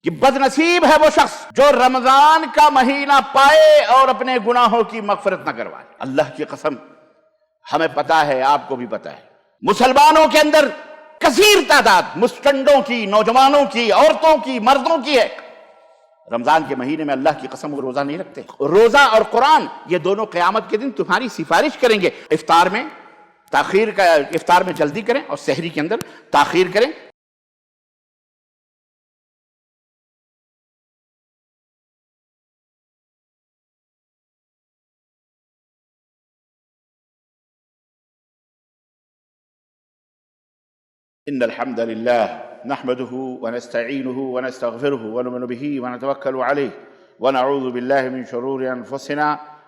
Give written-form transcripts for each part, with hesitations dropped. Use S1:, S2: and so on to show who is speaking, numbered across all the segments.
S1: کہ بدنصیب ہے وہ شخص جو رمضان کا مہینہ پائے اور اپنے گناہوں کی مغفرت نہ کروائے۔ اللہ کی قسم ہمیں پتا ہے، آپ کو بھی پتا ہے، مسلمانوں کے اندر کثیر تعداد مسٹنڈوں کی، نوجوانوں کی، عورتوں کی، مردوں کی ہے، رمضان کے مہینے میں اللہ کی قسم وہ روزہ نہیں رکھتے۔ روزہ اور قرآن یہ دونوں قیامت کے دن تمہاری سفارش کریں گے۔ افطار میں جلدی کریں اور سحری کے اندر تاخیر کریں۔ إن الحمد لله نحمده ونستعينه ونستغفره ونؤمن به ونتوكل عليه ونعوذ بالله من شرور أنفسنا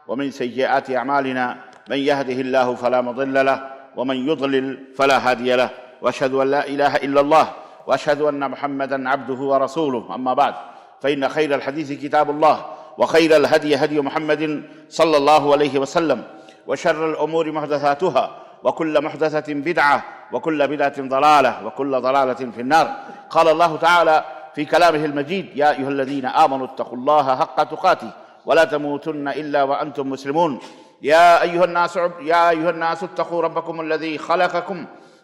S1: ومن سيئات أعمالنا من يهده الله فلا مضل له ومن يضلل فلا هادي له وأشهد أن لا إله إلا الله وأشهد أن محمدا عبده ورسوله أما بعد فإن خير الحديث كتاب الله وخير الهدي هدي محمد صلى الله عليه وسلم وشر الأمور محدثاتها وكل محدثة بدعة وكل بدعة ضلالة وكل ضلالة في النار. قال الله تعالى في كلامه المجيد: يا أيها الذين آمنوا اتقوا الله حق تقاته ولا تموتن إلا وأنتم مسلمون. يا أيها الناس اتقوا ربكم الذي خلقكم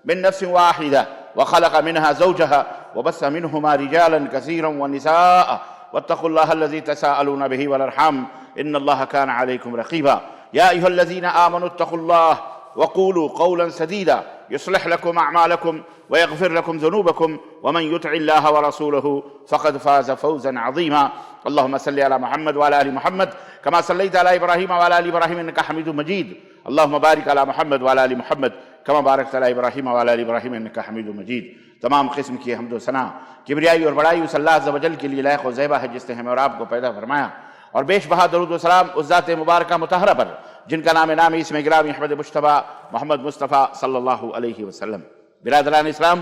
S1: من نفس واحدة وخلق منها زوجها وبث منهما رجالا كثيرا ونساء واتقوا الله الذي تساءلون به والأرحام إن الله كان عليكم رقيبا. يا أيها الذين آمنوا اتقوا الله وقولوا قولا سديدا يصلح لكم أعمالكم ويغفر لكم ذنوبكم ومن يطع الله ورسوله فقد فاز فوزا عظيما. اللهم صل على محمد وعلى آل محمد كما صليت على إبراهيم وعلى آل إبراهيم إنك حميد مجيد. اللهم بارك على محمد وعلى آل محمد كما باركت على إبراهيم وعلى آل إبراهيم إنك حميد مجيد. تمام قسم کی حمد و ثنا، کبریائی اور بڑائی اس اللہ عز و جل کے لیے لائق و زیبا ہے جس نے ہمیں اور آپ کو پیدا فرمایا، اور بیش بہا درود و سلام اس ذات مبارکہ مطہرہ پر جن کا نام اسم گرامی احمد مجتبیٰ محمد مصطفیٰ صلی اللہ علیہ وسلم۔ برادران اسلام،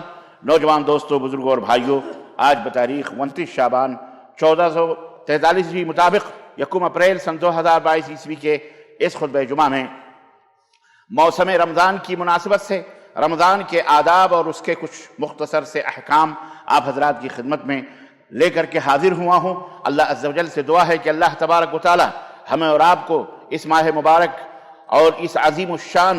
S1: نوجوان دوستوں، بزرگوں اور بھائیوں، آج بتاریخ 29 شعبان 1443 مطابق 1 اپریل سن 2022 عیسوی کے اس خطبہ جمعہ میں موسم رمضان کی مناسبت سے رمضان کے آداب اور اس کے کچھ مختصر سے احکام آپ حضرات کی خدمت میں لے کر کے حاضر ہوا ہوں۔ اللہ عز و جل سے دعا ہے کہ اللہ تبارک و تعالی ہمیں اور آپ کو اس ماہ مبارک اور اس عظیم الشان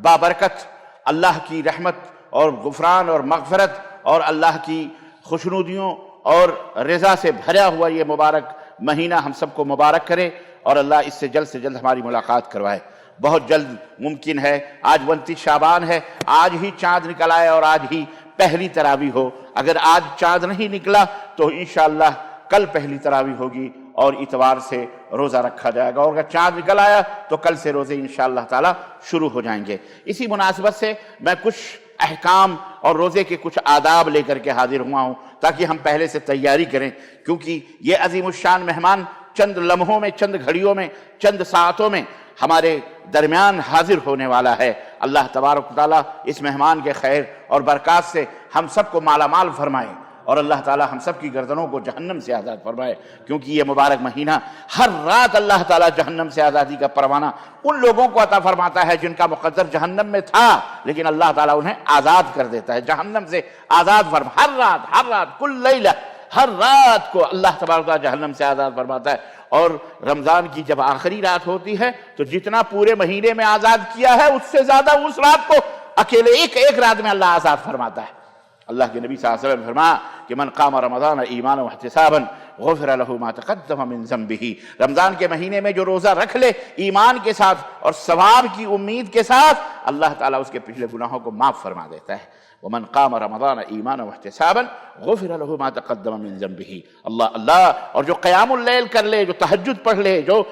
S1: بابرکت اللہ کی رحمت اور غفران اور مغفرت اور اللہ کی خوشنودیوں اور رضا سے بھرا ہوا یہ مبارک مہینہ ہم سب کو مبارک کرے، اور اللہ اس سے جلد ہماری ملاقات کروائے۔ بہت جلد ممکن ہے، آج 29 شعبان ہے، آج ہی چاند نکل آئے اور آج ہی پہلی تراویح ہو۔ اگر آج چاند نہیں نکلا تو انشاءاللہ کل پہلی تراویح ہوگی اور اتوار سے روزہ رکھا جائے گا، اور اگر چاند نکل آیا تو کل سے روزے انشاءاللہ تعالی شروع ہو جائیں گے۔ اسی مناسبت سے میں کچھ احکام اور روزے کے کچھ آداب لے کر کے حاضر ہوا ہوں تاکہ ہم پہلے سے تیاری کریں، کیونکہ یہ عظیم الشان مہمان چند لمحوں میں، چند گھڑیوں میں، چند ساعتوں میں ہمارے درمیان حاضر ہونے والا ہے۔ اللہ تبارک و تعالیٰ اس مہمان کے خیر اور برکات سے ہم سب کو مالا مال فرمائے، اور اللہ تعالیٰ ہم سب کی گردنوں کو جہنم سے آزاد فرمائے، کیونکہ یہ مبارک مہینہ ہر رات اللہ تعالیٰ جہنم سے آزادی کا پروانہ ان لوگوں کو عطا فرماتا ہے جن کا مقدر جہنم میں تھا، لیکن اللہ تعالیٰ انہیں آزاد کر دیتا ہے، جہنم سے آزاد ہر رات کل لیلہ، ہر رات کو اللہ تبارک و تعالیٰ جہنم سے آزاد فرماتا ہے۔ اور رمضان کی جب آخری رات ہوتی ہے تو جتنا پورے مہینے میں آزاد کیا ہے اس سے زیادہ اس رات کو اکیلے ایک رات میں اللہ آزاد فرماتا ہے۔ اللہ کے نبی صلی اللہ علیہ وسلم نے فرمایا کہ من قام رمضان ایمانا واحتسابا غفر له ما تقدم من ذنبه، رمضان کے مہینے میں جو روزہ رکھ لے ایمان کے ساتھ اور ثواب کی امید کے ساتھ، اللہ تعالیٰ اس کے پچھلے گناہوں کو معاف فرما دیتا ہے۔ ومن قام رمضان ایمانا واحتسابا غفر له ما تقدم من ذنبه، اللہ اور جو قیام اللیل کر لے، جو تہجد پڑھ لے، جو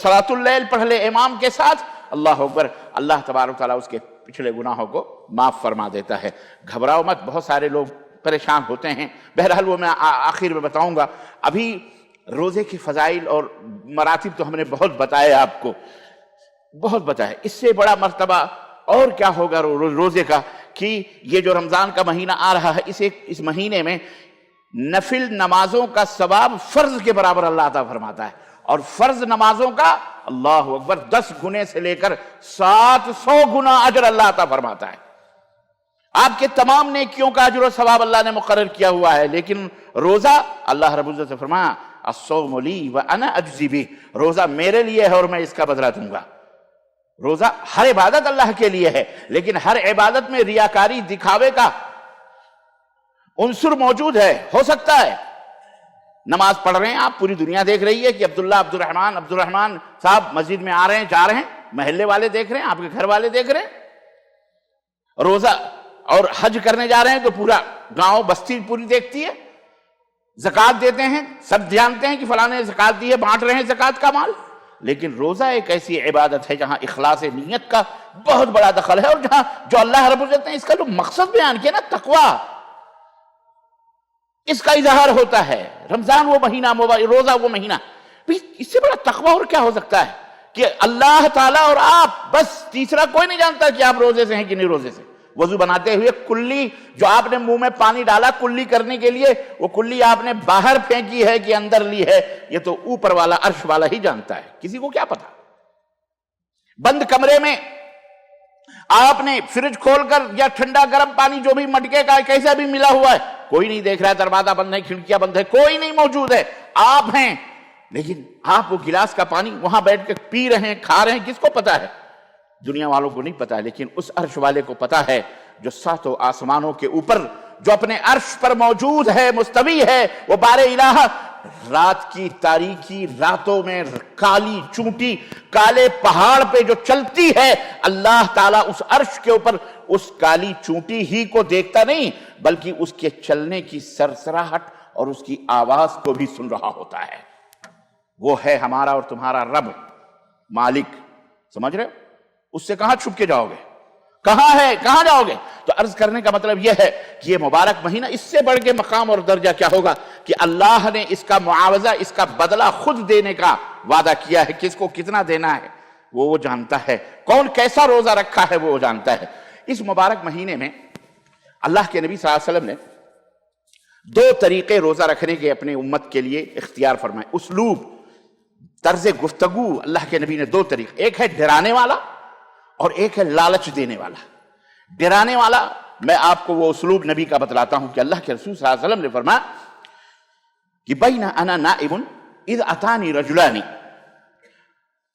S1: صلاۃ اللیل پڑھ لے امام کے ساتھ، اللہ اکبر، اللہ تبارک و تعالیٰ اس کے پچھلے گناہوں کو معاف فرما دیتا ہے۔ گھبراؤ مت، بہت سارے لوگ پریشان ہوتے ہیں، بہرحال وہ میں آخر میں بتاؤں گا۔ ابھی روزے کی فضائل اور مراتب تو ہم نے بہت بتائے، آپ کو بہت بتائے، اس سے بڑا مرتبہ اور کیا ہوگا روزے کا کہ یہ جو رمضان کا مہینہ آ رہا ہے، اس مہینے میں نفل نمازوں کا ثواب فرض کے برابر اللہ عطا فرماتا ہے، اور فرض نمازوں کا اللہ اکبر 10 گنے سے لے کر 700 گنا اجر اللہ عطا فرماتا ہے۔ آپ کے تمام نیکیوں کا اجر و ثواب اللہ نے مقرر کیا ہوا ہے، لیکن روزہ اللہ رب العزت سے فرمایا الصوم لی وانا اجزی بہ، روزہ میرے لیے ہے اور میں اس کا بدلہ دوں گا۔ روزہ ہر عبادت اللہ کے لیے ہے، لیکن ہر عبادت میں ریاکاری، دکھاوے کا عنصر موجود ہے۔ ہو سکتا ہے نماز پڑھ رہے ہیں آپ، پوری دنیا دیکھ رہی ہے کہ عبداللہ عبدالرحمن صاحب مسجد میں آ رہے ہیں، جا رہے ہیں، محلے والے دیکھ رہے ہیں، آپ کے گھر والے دیکھ رہے ہیں۔ روزہ اور حج کرنے جا رہے ہیں تو پورا گاؤں بستی پوری دیکھتی ہے۔ زکوٰۃ دیتے ہیں، سب جانتے ہیں کہ فلاں نے زکوٰۃ دی ہے، بانٹ رہے ہیں زکوٰۃ کا مال۔ لیکن روزہ ایک ایسی عبادت ہے جہاں اخلاص نیت کا بہت بڑا دخل ہے، اور جہاں جو اللہ رب العزت نے اس کا جو مقصد بیان کیا نا، تقویٰ، اس کا اظہار ہوتا ہے۔ رمضان وہ مہینہ، روزہ وہ مہینہ، اس سے بڑا تقویٰ اور کیا ہو سکتا ہے کہ اللہ تعالیٰ اور آپ، بس تیسرا کوئی نہیں جانتا کہ آپ روزے سے ہیں کہ نہیں روزے سے۔ وضو بناتے ہوئے کلی جو آپ نے منہ میں پانی ڈالا کلی کرنے کے لیے، وہ کلی آپ نے باہر پھینکی ہے کہ اندر لی ہے، یہ تو اوپر والا عرش والا ہی جانتا ہے، کسی کو کیا پتا۔ بند کمرے میں آپ نے فریج کھول کر یا ٹھنڈا گرم پانی جو بھی مٹکے کا کیسا بھی ملا ہوا ہے، کوئی نہیں دیکھ رہا ہے، دروازہ بند ہے، کھڑکیاں بند ہے، کوئی نہیں موجود ہے، آپ ہیں، لیکن آپ وہ گلاس کا پانی وہاں بیٹھ کے پی رہے ہیں، کھا رہے ہیں، کس کو پتا ہے؟ دنیا والوں کو نہیں پتا، لیکن اس عرش والے کو پتا ہے جو ساتوں آسمانوں کے اوپر، جو اپنے عرش پر موجود ہے، مستوی ہے، وہ بار الہ رات کی تاریکی راتوں میں کالی چونٹی کالے پہاڑ پہ جو چلتی ہے، اللہ تعالیٰ اس عرش کے اوپر اس کالی چونٹی ہی کو دیکھتا نہیں، بلکہ اس کے چلنے کی سرسراہٹ اور اس کی آواز کو بھی سن رہا ہوتا ہے۔ وہ ہے ہمارا اور تمہارا رب، مالک، سمجھ رہے ہو؟ اس سے کہاں چھپ کے جاؤ گے؟ کہاں ہے، کہاں جاؤ گے؟ تو عرض کرنے کا مطلب یہ ہے کہ یہ مبارک مہینہ، اس سے بڑھ کے مقام اور درجہ کیا ہوگا کہ اللہ نے اس کا معاوضہ، اس کا بدلہ خود دینے کا وعدہ کیا ہے۔ کس کو کتنا دینا ہے وہ جانتا ہے، کون کیسا روزہ رکھا ہے وہ جانتا ہے۔ اس مبارک مہینے میں اللہ کے نبی صلی اللہ علیہ وسلم نے 2 طریقے روزہ رکھنے کے اپنے امت کے لیے اختیار فرمائے، اسلوب، طرز گفتگو۔ اللہ کے نبی نے 2 طریقے، ایک ہے ڈرانے والا اور ایک ہے لالچ دینے والا۔ ڈرانے والا میں آپ کو وہ اسلوب نبی کا بتلاتا ہوں کہ اللہ کے رسول صلی اللہ علیہ وسلم نے فرمایا کہ بین انا نائم اذ اتانی رجلان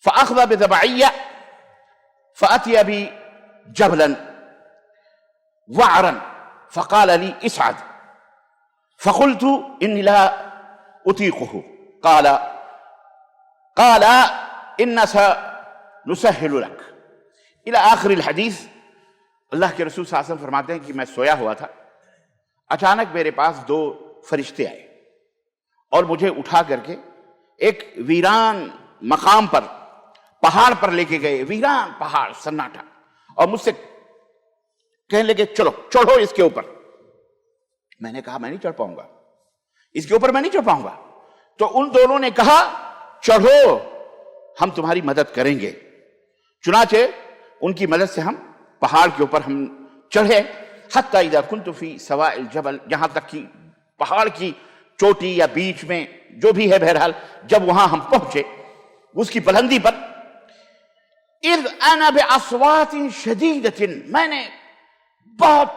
S1: فاخذ بذبعی فاتی بی جبلا وعرا فقال لی اسعد فقلت انی لا اطیقه قال ان سنسهل لك الى آخر الحدیث۔ اللہ کے رسول صلی اللہ علیہ وسلم فرماتے ہیں کہ میں سویا ہوا تھا، اچانک میرے پاس 2 فرشتے آئے اور مجھے اٹھا کر کے ایک ویران مقام پر، پہاڑ پر لے کے گئے، ویران پہاڑ، سناٹا، اور مجھ سے کہنے لگے چلو چڑھو اس کے اوپر۔ میں نے کہا میں نہیں چڑھ پاؤں گا، اس کے اوپر میں نہیں چڑھ پاؤں گا۔ تو ان دونوں نے کہا چڑھو، ہم تمہاری مدد کریں گے۔ چنانچہ ان کی مدد سے ہم پہاڑ کے اوپر ہم چڑھے، حتی اذا کنت فی سواء الجبل، یہاں تک کہ پہاڑ کی چوٹی یا بیچ میں جو بھی ہے، بہرحال جب وہاں ہم پہنچے اس کی بلندی پر، اذ انا باصوات شدیدۃ، میں نے بہت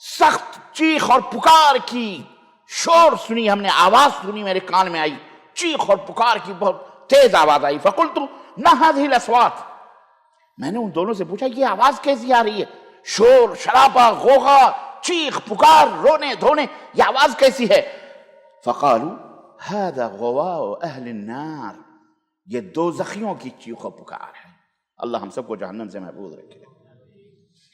S1: سخت چیخ اور پکار کی شور سنی، ہم نے آواز سنی، میرے کان میں آئی، چیخ اور پکار کی بہت تیز آواز آئی۔ فقلت ما هذه الاصوات، میں نے ان دونوں سے پوچھا یہ آواز کیسی آ رہی ہے، شور شرابہ غوغا چیخ پکار رونے دھونے، یہ آواز کیسی ہے؟ فقالوا هذا غواء اہل النار، یہ دوزخیوں کی چیخ و پکار ہے۔ اللہ ہم سب کو جہنم سے محفوظ رکھے۔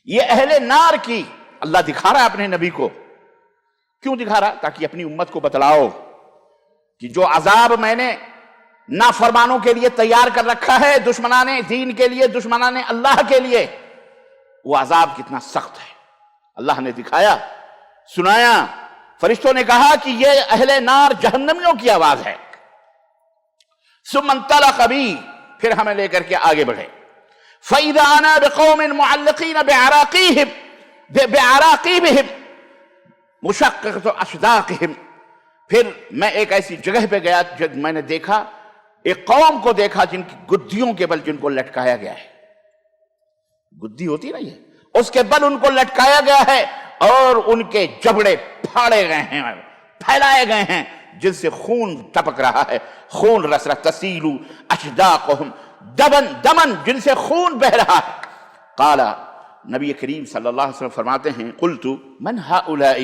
S1: یہ اہل نار کی اللہ دکھا رہا ہے اپنے نبی کو، کیوں دکھا رہا؟ تاکہ اپنی امت کو بتلاؤ کہ جو عذاب میں نے نافرمانوں کے لیے تیار کر رکھا ہے، دشمنان دین کے لیے، دشمنان اللہ کے لیے، وہ عذاب کتنا سخت ہے۔ اللہ نے دکھایا، سنایا، فرشتوں نے کہا کہ یہ اہل نار جہنمیوں کی آواز ہے۔ ثم انطلق بی، پھر ہمیں لے کر کے آگے بڑھے۔ فَإِذَا أَنَا بِقَوْمٍ مُعَلِّقِينَ بِعَرَاقِيبِهِمْ مُشَقِّقَةُ أَشْدَاقِهِمْ، پھر میں ایک ایسی جگہ پہ گیا جب میں نے دیکھا، ایک قوم کو دیکھا جن کی گدیوں کے بل جن کو لٹکایا گیا ہے۔ گدی ہوتی نا یہ، اس کے بل ان کو لٹکایا گیا ہے اور ان کے جبڑے پھاڑے گئے ہیں، پھیلائے گئے ہیں، جن سے خون ٹپک رہا ہے، خون رس رہا، تسیل اشداقہم دمن، جن سے خون بہ رہا ہے۔ قال، نبی کریم صلی اللہ علیہ وسلم فرماتے ہیں، قلت من ہؤلاء،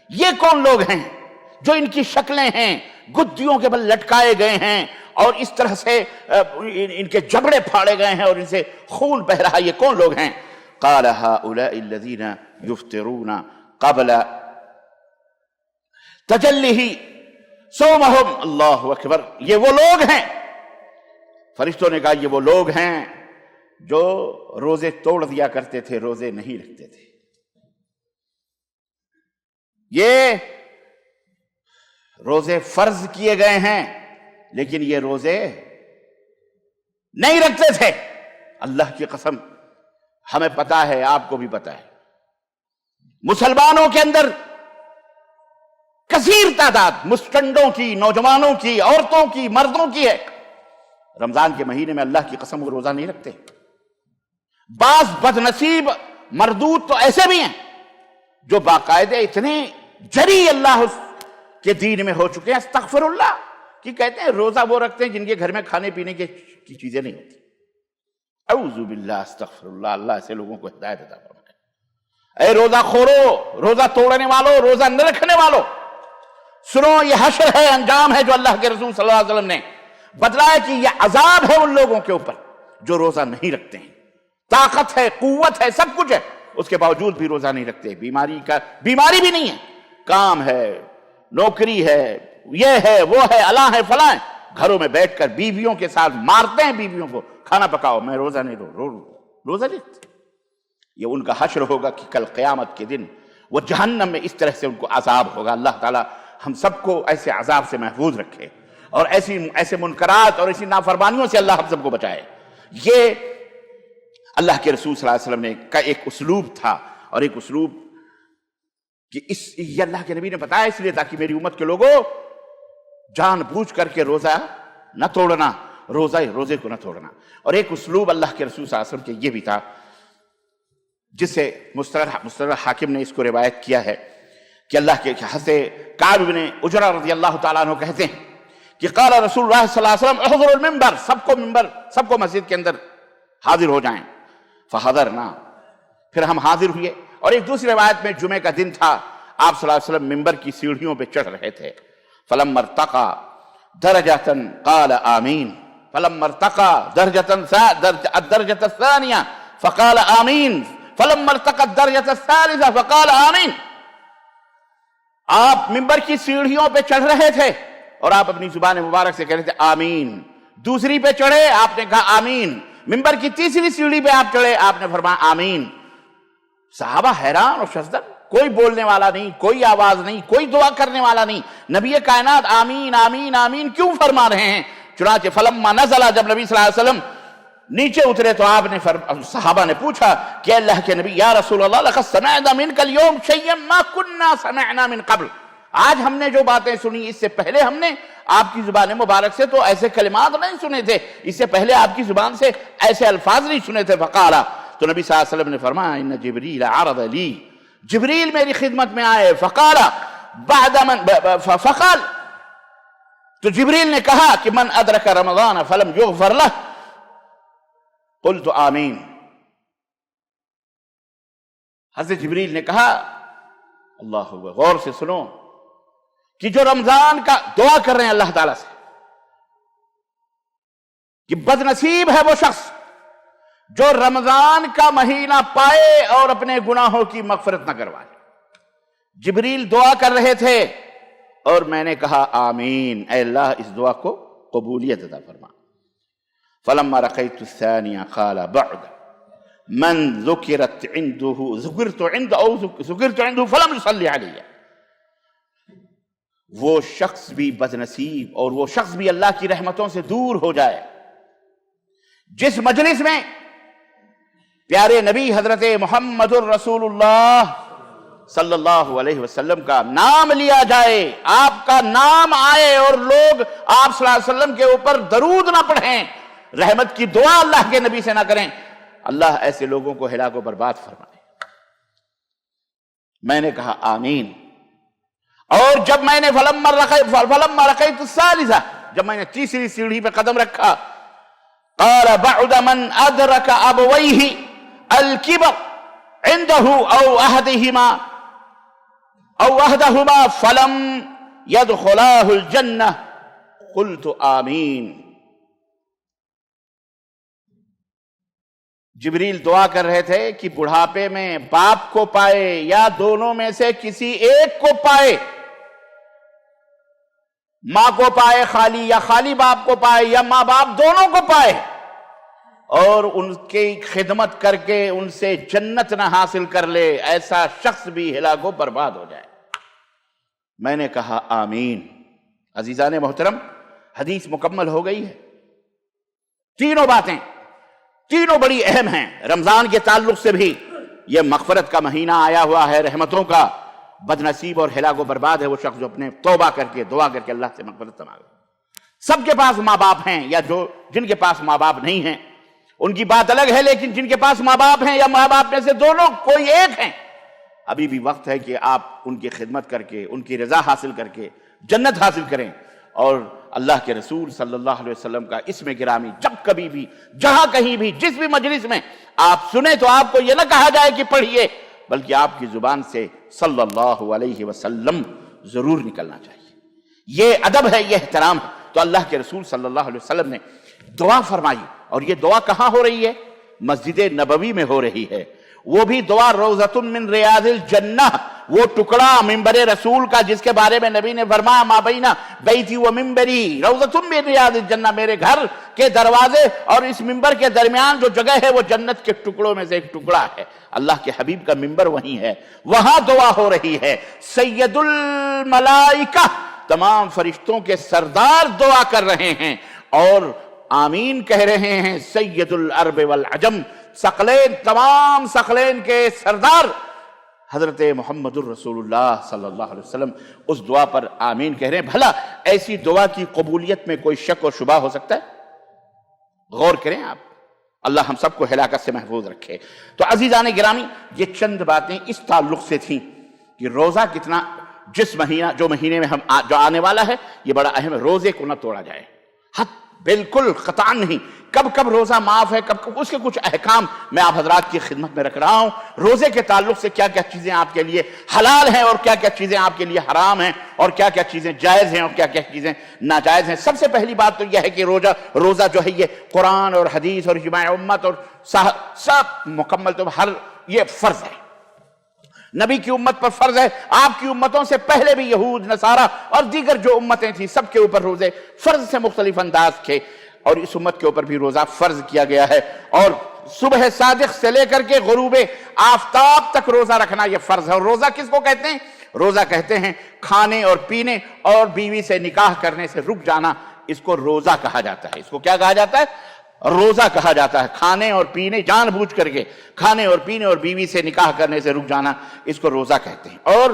S1: یہ کون لوگ ہیں جو ان کی شکلیں ہیں گدیوں کے بل لٹکائے گئے ہیں اور اس طرح سے ان کے جبڑے پھاڑے گئے ہیں اور ان سے خون بہ رہا ہے، یہ کون لوگ ہیں؟ قال هؤلاء الذين يفطرون قبل تجلیہ صومہم۔ اللہ اکبر، یہ وہ لوگ ہیں، فرشتوں نے کہا یہ وہ لوگ ہیں جو روزے توڑ دیا کرتے تھے، روزے نہیں رکھتے تھے۔ یہ روزے فرض کیے گئے ہیں لیکن یہ روزے نہیں رکھتے تھے۔ اللہ کی قسم، ہمیں پتا ہے، آپ کو بھی پتا ہے، مسلمانوں کے اندر کثیر تعداد مسٹنڈوں کی، نوجوانوں کی، عورتوں کی، مردوں کی ہے، رمضان کے مہینے میں اللہ کی قسم وہ روزہ نہیں رکھتے۔ بعض بدنصیب مردود تو ایسے بھی ہیں جو باقاعدہ اتنے جری اللہ کے دین میں ہو چکے ہیں، استغفر اللہ، کہ کہتے ہیں روزہ وہ رکھتے ہیں جن کے گھر میں کھانے پینے کی چیزیں نہیں ہوتی۔ اعوذ باللہ، استغفر اللہ، اللہ ایسے لوگوں کو ہدایت عطا فرمائے۔ اے روزہ خورو، روزہ توڑنے والوں، روزہ نہ رکھنے والوں، سنو، یہ حشر ہے، انجام ہے جو اللہ کے رسول صلی اللہ علیہ وسلم نے بتلایا کہ یہ عذاب ہے ان لوگوں کے اوپر جو روزہ نہیں رکھتے ہیں۔ طاقت ہے، قوت ہے، سب کچھ ہے، اس کے باوجود بھی روزہ نہیں رکھتے۔ بیماری بھی نہیں ہے، کام ہے، نوکری ہے، یہ ہے، وہ ہے، اللہ ہے، فلاں ہے، گھروں میں بیٹھ کر بیویوں کے ساتھ مارتے ہیں بیویوں کو، کھانا پکاؤ، میں روزہ نہیں روزہ نہیں رکھتے۔ یہ ان کا حشر ہوگا کہ کل قیامت کے دن وہ جہنم میں اس طرح سے ان کو عذاب ہوگا۔ اللہ تعالی ہم سب کو ایسے عذاب سے محفوظ رکھے اور ایسے منکرات اور ایسی نافرمانیوں سے اللہ ہم سب کو بچائے۔ یہ اللہ کے رسول صلی اللہ علیہ وسلم کا ایک اسلوب تھا، اور ایک اسلوب کہ یہ اللہ کے نبی نے بتایا اس لیے تاکہ میری امت کے لوگوں جان بوجھ کر کے روزہ نہ توڑنا، روزے کو نہ توڑنا۔ اور ایک اسلوب اللہ کے رسول صلی اللہ علیہ وسلم کے یہ بھی تھا، جس سے مستدرک حاکم نے اس کو روایت کیا ہے کہ اللہ کے حضرت کعب بن عجرہ رضی اللہ تعالیٰ عنہ کہتے ہیں کہ قال رسول اللہ صلی اللہ علیہ وسلم احضروا المنبر، سب کو مسجد کے اندر حاضر ہو جائیں۔ فحضرنا، پھر ہم حاضر ہوئے۔ اور ایک دوسری روایت میں جمعہ کا دن تھا، آپ صلی اللہ علیہ وسلم منبر کی سیڑھیوں پہ چڑھ رہے تھے۔ فلما ارتقى درجة قال آمین، فلما ارتقى الدرجة الثانية فقال آمین، فلما ارتقى الدرجة الثالثة فقال آمین۔ آپ منبر کی سیڑھیوں پہ چڑھ رہے تھے اور آپ اپنی زبان مبارک سے کہہ رہے تھے آمین۔ دوسری پہ چڑھے، آپ نے کہا آمین۔ منبر کی تیسری سیڑھی پہ آپ چڑھے، آپ نے فرمایا آمین۔ صحابہ حیران اور شزدر، کوئی بولنے والا نہیں، کوئی آواز نہیں، کوئی دعا کرنے والا نہیں، نبی کائنات آمین آمین آمین کیوں فرما رہے ہیں؟ چنانچہ فلما نزل، جب نبی صلی اللہ علیہ وسلم نیچے اترے تو آپ نے صحابہ نے پوچھا کہ اللہ کے نبی، یا رسول اللہ لقد سمعنا منك اليوم شيئا ما كنا سمعنا من قبل، آج ہم نے جو باتیں سنی اس سے پہلے ہم نے آپ کی زبان مبارک سے تو ایسے کلمات نہیں سنے تھے، اس سے پہلے آپ کی زبان سے ایسے الفاظ نہیں سنے تھے۔ فقالا، تو نبی صلی اللہ علیہ وسلم نے فرمایا ان جبریل عرض لی، جبریل میری خدمت میں آئے۔ فقالا فقال، تو جبریل نے کہا کہ من ادرک رمضان فلم یغفر لہ قلت آمین۔ حضرت جبریل نے کہا، اللہ اکبر، غور سے سنو، کہ جو رمضان کا دعا کر رہے ہیں اللہ تعالیٰ سے کہ بد نصیب ہے وہ شخص جو رمضان کا مہینہ پائے اور اپنے گناہوں کی مغفرت نہ کروائے۔ جبریل دعا کر رہے تھے اور میں نے کہا آمین، اے اللہ اس دعا کو قبولیت عطا فرما۔ فلما رقیت الثانیہ قال بعد من ذکرت عنده فلم يصلی علیہ، وہ شخص بھی بد نصیب اور وہ شخص بھی اللہ کی رحمتوں سے دور ہو جائے جس مجلس میں پیارے نبی حضرت محمد الرسول اللہ صلی اللہ علیہ وسلم کا نام لیا جائے، آپ کا نام آئے اور لوگ آپ صلی اللہ علیہ وسلم کے اوپر درود نہ پڑھیں، رحمت کی دعا اللہ کے نبی سے نہ کریں، اللہ ایسے لوگوں کو ہلاک و برباد فرمائے۔ میں نے کہا آمین. اور جب میں نے فلما رقیت الثالثہ، جب میں نے تیسری سیڑھی پہ قدم رکھا، قال بعد من ادرک ابویہ الکبر عنده او احدہما فلم يدخلاه الجنہ قلت آمین. جبریل دعا کر رہے تھے کہ بڑھاپے میں باپ کو پائے یا دونوں میں سے کسی ایک کو پائے، ماں کو پائے خالی یا خالی باپ کو پائے یا ماں باپ دونوں کو پائے، اور ان کی خدمت کر کے ان سے جنت نہ حاصل کر لے، ایسا شخص بھی ہلاک و برباد ہو جائے. میں نے کہا آمین. عزیزان محترم، حدیث مکمل ہو گئی ہے. تینوں باتیں تینوں بڑی اہم ہیں. رمضان کے تعلق سے بھی یہ مغفرت کا مہینہ آیا ہوا ہے، رحمتوں کا. بد نصیب اور ہلاک و برباد ہے وہ شخص جو اپنے توبہ کر کے دعا کر کے اللہ سے مغفرت مانگے. سب کے پاس ماں باپ ہیں یا جن کے پاس ماں باپ نہیں ہیں ان کی بات الگ ہے، لیکن جن کے پاس ماں باپ ہیں یا ماں باپ میں سے دونوں کوئی ایک ہیں، ابھی بھی وقت ہے کہ آپ ان کی خدمت کر کے ان کی رضا حاصل کر کے جنت حاصل کریں. اور اللہ کے رسول صلی اللہ علیہ وسلم کا اسم گرامی جب کبھی بھی جہاں کہیں بھی جس بھی مجلس میں آپ سنیں تو آپ کو یہ نہ کہا جائے کہ پڑھیے، بلکہ آپ کی زبان سے صلی اللہ علیہ وسلم ضرور نکلنا چاہیے. یہ ادب ہے، یہ احترام ہے. تو اللہ کے رسول صلی اللہ علیہ وسلم نے دعا فرمائی، اور یہ دعا کہاں ہو رہی ہے؟ مسجد نبوی میں ہو رہی ہے. وہ بھی دعا روضۃ من ریاض الجنہ، وہ ٹکڑا ممبر رسول کا جس کے بارے میں نبی نے فرمایا ما بین بیتی و ممبری روضۃ من ریاض الجنہ، میرے گھر کے دروازے اور اس ممبر کے درمیان جو جگہ ہے وہ جنت کے ٹکڑوں میں سے ایک ٹکڑا ہے. اللہ کے حبیب کا ممبر وہیں ہے، وہاں دعا ہو رہی ہے. سید الملائکہ، تمام فرشتوں کے سردار دعا کر رہے ہیں اور آمین کہہ رہے ہیں. سید العرب والعجم، ثقلین، تمام ثقلین کے سردار حضرت محمد الرسول اللہ صلی اللہ علیہ وسلم اس دعا پر آمین کہہ رہے ہیں. بھلا ایسی دعا کی قبولیت میں کوئی شک اور شبہ ہو سکتا ہے؟ غور کریں آپ. اللہ ہم سب کو ہلاکت سے محفوظ رکھے. تو عزیزان گرامی، یہ چند باتیں اس تعلق سے تھیں کہ روزہ کتنا، جو مہینے میں جو آنے والا ہے یہ بڑا اہم ہے. روزے کو نہ توڑا جائے، حد بالکل قطعاً نہیں. کب کب روزہ معاف ہے، کب اس کے کچھ احکام میں آپ حضرات کی خدمت میں رکھ رہا ہوں. روزے کے تعلق سے کیا کیا چیزیں آپ کے لیے حلال ہیں اور کیا کیا چیزیں آپ کے لیے حرام ہیں، اور کیا کیا چیزیں جائز ہیں اور کیا کیا چیزیں ناجائز ہیں. سب سے پہلی بات تو یہ ہے کہ روزہ جو ہے یہ قرآن اور حدیث اور اجماع امت اور سب مکمل تو یہ فرض ہے. نبی کی امت پر فرض ہے. آپ کی امتوں سے پہلے بھی یہود، نصارہ اور دیگر جو امتیں تھیں سب کے اوپر روزے فرض سے مختلف انداز تھے، اور اس امت کے اوپر بھی روزہ فرض کیا گیا ہے. اور صبح صادق سے لے کر کے غروب آفتاب تک روزہ رکھنا یہ فرض ہے. اور روزہ کس کو کہتے ہیں؟ روزہ کہتے ہیں کھانے اور پینے اور بیوی سے نکاح کرنے سے رک جانا، اس کو روزہ کہا جاتا ہے. اس کو کیا کہا جاتا ہے؟ روزہ کہا جاتا ہے. کھانے اور پینے، جان بوجھ کر کے کھانے اور پینے اور بیوی سے نکاح کرنے سے رک جانا، اس کو روزہ کہتے ہیں. اور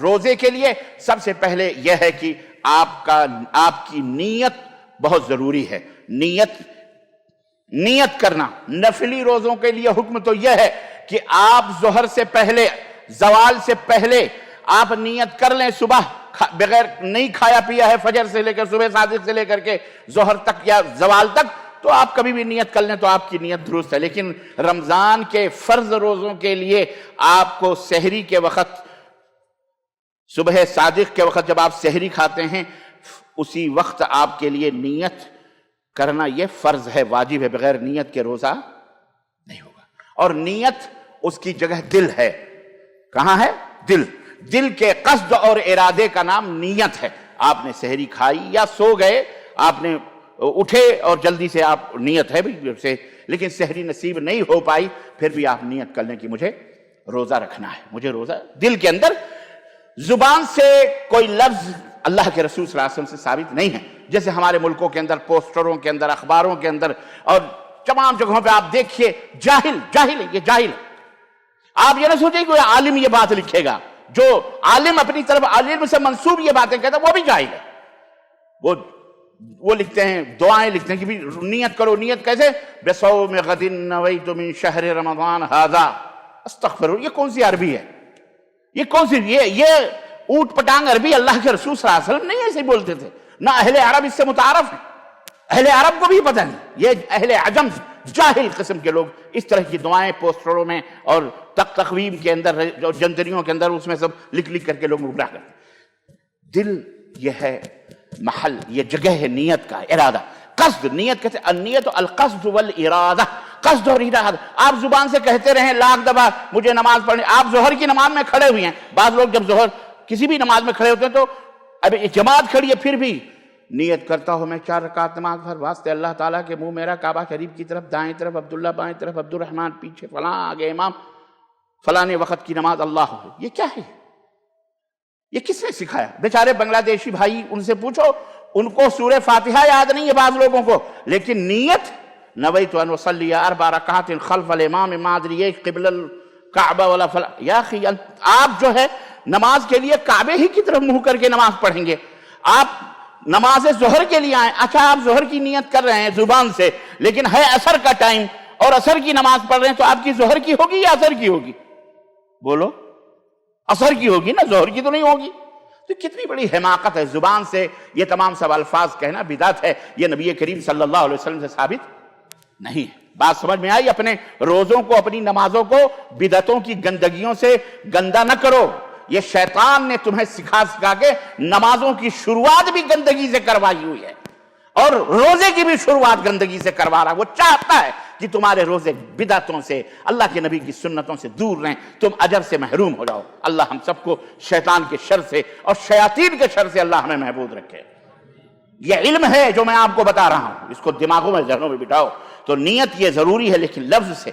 S1: روزے کے لیے سب سے پہلے یہ ہے کہ آپ کی نیت بہت ضروری ہے. نیت کرنا. نفلی روزوں کے لیے حکم تو یہ ہے کہ آپ ظہر سے پہلے، زوال سے پہلے آپ نیت کر لیں. صبح بغیر نہیں کھایا پیا ہے فجر سے لے کر صبح صادق سے لے کر کے ظہر تک یا زوال تک، تو آپ کبھی بھی نیت کر لیں تو آپ کی نیت درست ہے. لیکن رمضان کے فرض روزوں کے لیے آپ کو سحری کے وقت، صبح صادق کے وقت جب آپ سحری کھاتے ہیں اسی وقت آپ کے لیے نیت کرنا یہ فرض ہے، واجب ہے. بغیر نیت کے روزہ نہیں ہوگا. اور نیت اس کی جگہ دل ہے. کہاں ہے؟ دل کے قصد اور ارادے کا نام نیت ہے. آپ نے سحری کھائی یا سو گئے، آپ نے اٹھے اور جلدی سے آپ نیت ہے بھی، لیکن سحری نصیب نہیں ہو پائی، پھر بھی آپ نیت کر لیں کہ مجھے روزہ رکھنا ہے. مجھے روزہ دل کے اندر، زبان سے کوئی لفظ اللہ کے رسول صلی اللہ علیہ وسلم سے ثابت نہیں ہے. جیسے ہمارے ملکوں کے اندر پوسٹروں کے اندر، اخباروں کے اندر اور تمام جگہوں پہ آپ دیکھیے جاہل ہے. یہ جاہل ہے. آپ یہ نہ سوچیں کہ کوئی عالم یہ بات لکھے گا. جو عالم اپنی طرف عالم سے منسوب یہ باتیں کہتا ہے وہ بھی جاہل ہے. وہ لکھتے ہیں، دعائیں لکھتے ہیں کہ بھی نیت کرو. نیت کیسے؟ بصوم غد نویت من شہر رمضان ھذا. استغفر, یہ کون سی عربی ہے, یہ کون سی, یہ اونٹ پٹانگ عربی اللہ کے رسول صلی اللہ علیہ وسلم نہیں ایسے بولتے تھے, نہ اہل عرب اس سے متعارف ہیں, اہل عرب کو بھی پتہ نہیں, یہ اہل عجم جاہل قسم کے لوگ اس طرح کی دعائیں پوسٹروں میں اور تقویم کے اندر اور جنتریوں کے اندر اس میں سب لکھ لکھ کر کے لوگ گمراہ کرتے ہیں. دل یہ ہے محل, یہ جگہ ہے نیت کا, ارادہ, قصد. نیت کہتے ہیں النیت القصد والارادہ, قصد اور ارادہ. آپ زبان سے کہتے رہیں لاکھ دفعہ مجھے نماز پڑھنی, آپ ظہر کی نماز میں کھڑے ہوئے ہیں, بعض لوگ جب ظہر کسی بھی نماز میں کھڑے ہوتے ہیں تو اب جماعت کھڑی ہے پھر بھی نیت کرتا ہوں میں 4 رکعت نماز پر واسطے اللہ تعالیٰ کے منہ میرا کعبہ شریف کی طرف, دائیں طرف عبداللہ, بائیں طرف عبد الرحمن, پیچھے فلاں, آگے امام, فلاں وقت کی نماز اللہ ہو. یہ کیا ہے, یہ کس نے سکھایا؟ بیچارے بنگلہ دیشی بھائی, ان سے پوچھو, ان کو سورہ فاتحہ یاد نہیں ہے بعض لوگوں کو, لیکن نیت نویت ان اصلی 4 رکعات خلف الامام ما ادری یہ قبل الکعبہ ولا فلا. یا اخی آپ جو ہے نماز کے لیے کعبے ہی کی طرف منہ کر کے نماز پڑھیں گے, آپ نماز ظہر کے لیے آئیں, اچھا آپ ظہر کی نیت کر رہے ہیں زبان سے, لیکن ہے عصر کا ٹائم اور عصر کی نماز پڑھ رہے ہیں, تو آپ کی ظہر کی ہوگی یا عصر کی ہوگی؟ بولو, عصر کی ہوگی نا, ظہر کی تو نہیں ہوگی. تو کتنی بڑی حماقت ہے, زبان سے یہ تمام سب الفاظ کہنا بدعت ہے, یہ نبی کریم صلی اللہ علیہ وسلم سے ثابت نہیں ہے. بات سمجھ میں آئی؟ اپنے روزوں کو, اپنی نمازوں کو بدعتوں کی گندگیوں سے گندا نہ کرو. یہ شیطان نے تمہیں سکھا کے نمازوں کی شروعات بھی گندگی سے کروائی ہوئی ہے, اور روزے کی بھی شروعات گندگی سے کروا رہا ہے. وہ چاہتا ہے کہ تمہارے روزے بدعتوں سے, اللہ کے نبی کی سنتوں سے دور رہیں, تم اجر سے محروم ہو جاؤ. اللہ ہم سب کو شیطان کے شر سے اور شیاطین کے شر سے اللہ ہمیں محفوظ رکھے. یہ علم ہے جو میں آپ کو بتا رہا ہوں, اس کو دماغوں میں, ذہنوں میں بٹھاؤ. تو نیت یہ ضروری ہے, لیکن لفظ سے,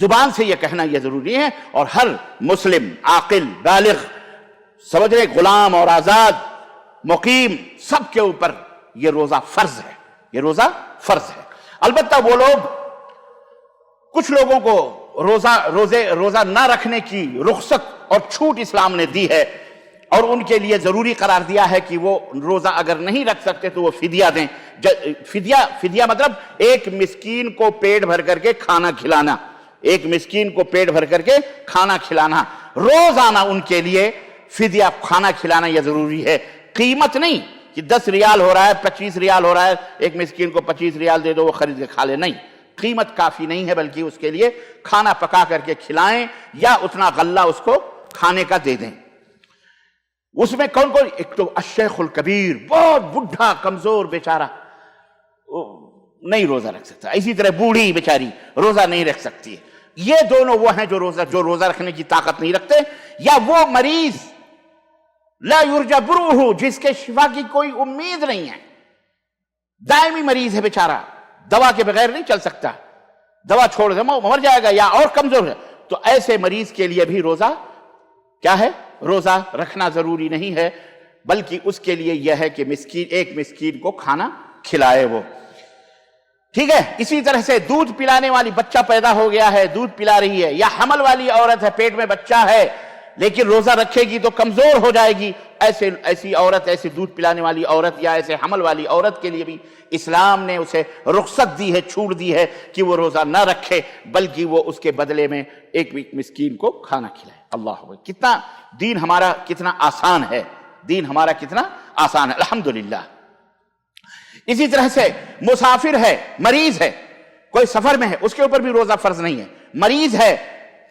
S1: زبان سے یہ کہنا یہ ضروری ہے. اور ہر مسلم عاقل بالغ سمجھ رہے, غلام اور آزاد, مقیم, سب کے اوپر یہ روزہ فرض ہے, یہ روزہ فرض ہے. البتہ وہ لوگ, کچھ لوگوں کو روزہ نہ رکھنے کی رخصت اور چھوٹ اسلام نے دی ہے, اور ان کے لیے ضروری قرار دیا ہے کہ وہ روزہ اگر نہیں رکھ سکتے تو وہ فدیہ دیں. فدیہ مطلب ایک مسکین کو پیٹ بھر کر کے کھانا کھلانا, ایک مسکین کو پیٹ بھر کر کے کھانا کھلانا, روزانہ ان کے لیے فدیہ کھانا کھلانا یہ ضروری ہے. قیمت نہیں کہ 10 ریال ہو رہا ہے, 25 ریال ہو رہا ہے, ایک مسکین کو 25 ریال دے دو وہ خرید کے کھا لے, نہیں, قیمت کافی نہیں ہے, بلکہ اس کے لیے کھانا پکا کر کے کھلائیں, یا اتنا غلہ اس کو کھانے کا دے دیں. اس میں کون کون, ایک تو الشیخ الکبیر, بہت بڈھا کمزور بیچارہ نہیں روزہ رکھ سکتا, اسی طرح بوڑھی بیچاری روزہ نہیں رکھ سکتی ہے. یہ دونوں وہ ہیں جو روزہ رکھنے کی طاقت نہیں رکھتے, یا وہ مریض لا یرجى برؤہ, جس کے شفا کی کوئی امید نہیں ہے, دائمی مریض ہے بیچارہ, دوا کے بغیر نہیں چل سکتا, دوا چھوڑ دے مر جائے گا, یا اور کمزور ہے. تو ایسے مریض کے لیے بھی روزہ کیا ہے, روزہ رکھنا ضروری نہیں ہے, بلکہ اس کے لیے یہ ہے کہ ایک مسکین کو کھانا کھلائے وہ. ٹھیک ہے. اسی طرح سے دودھ پلانے والی, بچہ پیدا ہو گیا ہے, دودھ پلا رہی ہے, یا حمل والی عورت ہے, پیٹ میں بچہ ہے لیکن روزہ رکھے گی تو کمزور ہو جائے گی, ایسی عورت, ایسی دودھ پلانے والی عورت یا ایسے حمل والی عورت کے لیے بھی اسلام نے اسے رخصت دی ہے, چھوٹ دی ہے کہ وہ روزہ نہ رکھے, بلکہ وہ اس کے بدلے میں ایک مسکین کو کھانا کھلائے. اللہ اکبر, کتنا دین ہمارا کتنا آسان ہے, دین ہمارا کتنا آسان ہے, الحمدللہ. اسی طرح سے مسافر ہے, مریض ہے, کوئی سفر میں ہے, اس کے اوپر بھی روزہ فرض نہیں ہے. مریض ہے,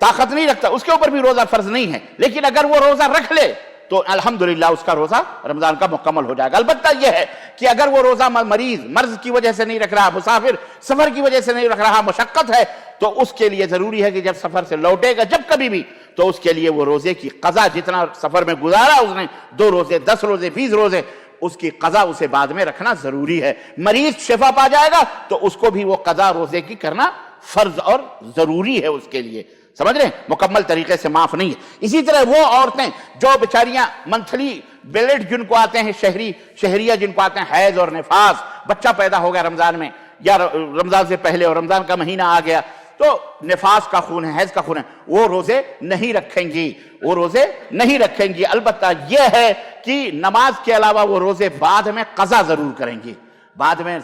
S1: طاقت نہیں رکھتا, اس کے اوپر بھی روزہ فرض نہیں ہے, لیکن اگر وہ روزہ رکھ لے تو الحمدللہ اس کا روزہ رمضان کا مکمل ہو جائے گا. البتہ یہ ہے کہ اگر وہ روزہ مریض, مرض کی وجہ سے نہیں رکھ رہا, مسافر سفر کی وجہ سے نہیں رکھ رہا, مشقت ہے, تو اس کے لیے ضروری ہے کہ جب سفر سے لوٹے گا, جب کبھی بھی, تو اس کے لیے وہ روزے کی قضا, جتنا سفر میں گزارا اس نے, 2 روزے, 10 روزے, 20 روزے, اس کی قضا اسے بعد میں رکھنا ضروری ہے. مریض شفا پا جائے گا تو اس کو بھی وہ قضا روزے کی کرنا فرض اور ضروری ہے اس کے لیے, سمجھ رہے ہیں, مکمل طریقے سے معاف نہیں ہے. اسی طرح وہ عورتیں جو بیچاریاں منتھلی بلیڈ جن کو آتے ہیں, شہریہ جن کو آتے ہیں, حیض اور نفاس, بچہ پیدا ہو گیا رمضان میں یا رمضان سے پہلے اور رمضان کا مہینہ آ گیا, تو نفاس کا خون ہے, حیض کا خون ہے, وہ روزے نہیں رکھیں گی, وہ روزے نہیں رکھیں گی. البتہ یہ ہے کہ نماز کے علاوہ وہ روزے بعد میں قضا ضرور کریں گی, بعد میں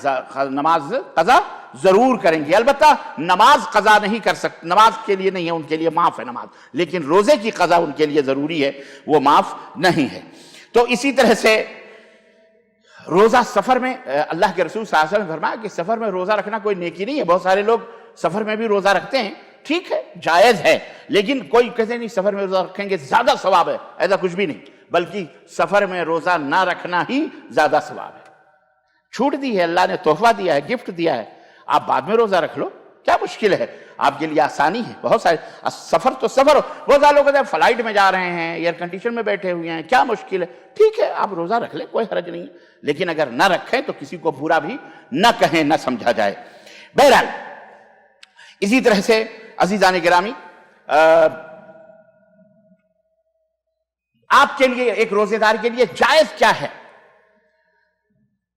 S1: نماز قضا ضرور کریں گے. البتہ نماز قضا نہیں کر سکتے, نماز کے لیے نہیں ہے, ان کے لیے معاف ہے نماز, لیکن روزے کی قضا ان کے لیے ضروری ہے, وہ معاف نہیں ہے. تو اسی طرح سے روزہ سفر میں, اللہ کے رسول صلی اللہ علیہ وسلم نے فرمایا کہ سفر میں روزہ رکھنا کوئی نیکی نہیں ہے. بہت سارے لوگ سفر میں بھی روزہ رکھتے ہیں, ٹھیک ہے, جائز ہے, لیکن کوئی کہتے نہیں سفر میں روزہ رکھیں گے زیادہ ثواب ہے, ایسا کچھ بھی نہیں, بلکہ سفر میں روزہ نہ رکھنا ہی زیادہ ثواب ہے. چھوٹ دی ہے, اللہ نے تحفہ دیا ہے, گفٹ دیا ہے, آپ بعد میں روزہ رکھ لو, کیا مشکل ہے, آپ کے لیے آسانی ہے. بہت سارے سفر تو سفر ہو, بہت سارے لوگ کہتے ہیں فلائٹ میں جا رہے ہیں, ایئر کنڈیشن میں بیٹھے ہوئے ہیں, کیا مشکل ہے, ٹھیک ہے آپ روزہ رکھ لیں, کوئی حرج نہیں, لیکن اگر نہ رکھیں تو کسی کو برا بھی نہ کہیں, نہ سمجھا جائے. بہرحال اسی طرح سے عزیزان گرامی, آپ کے لیے, ایک روزے دار کے لیے جائز کیا ہے,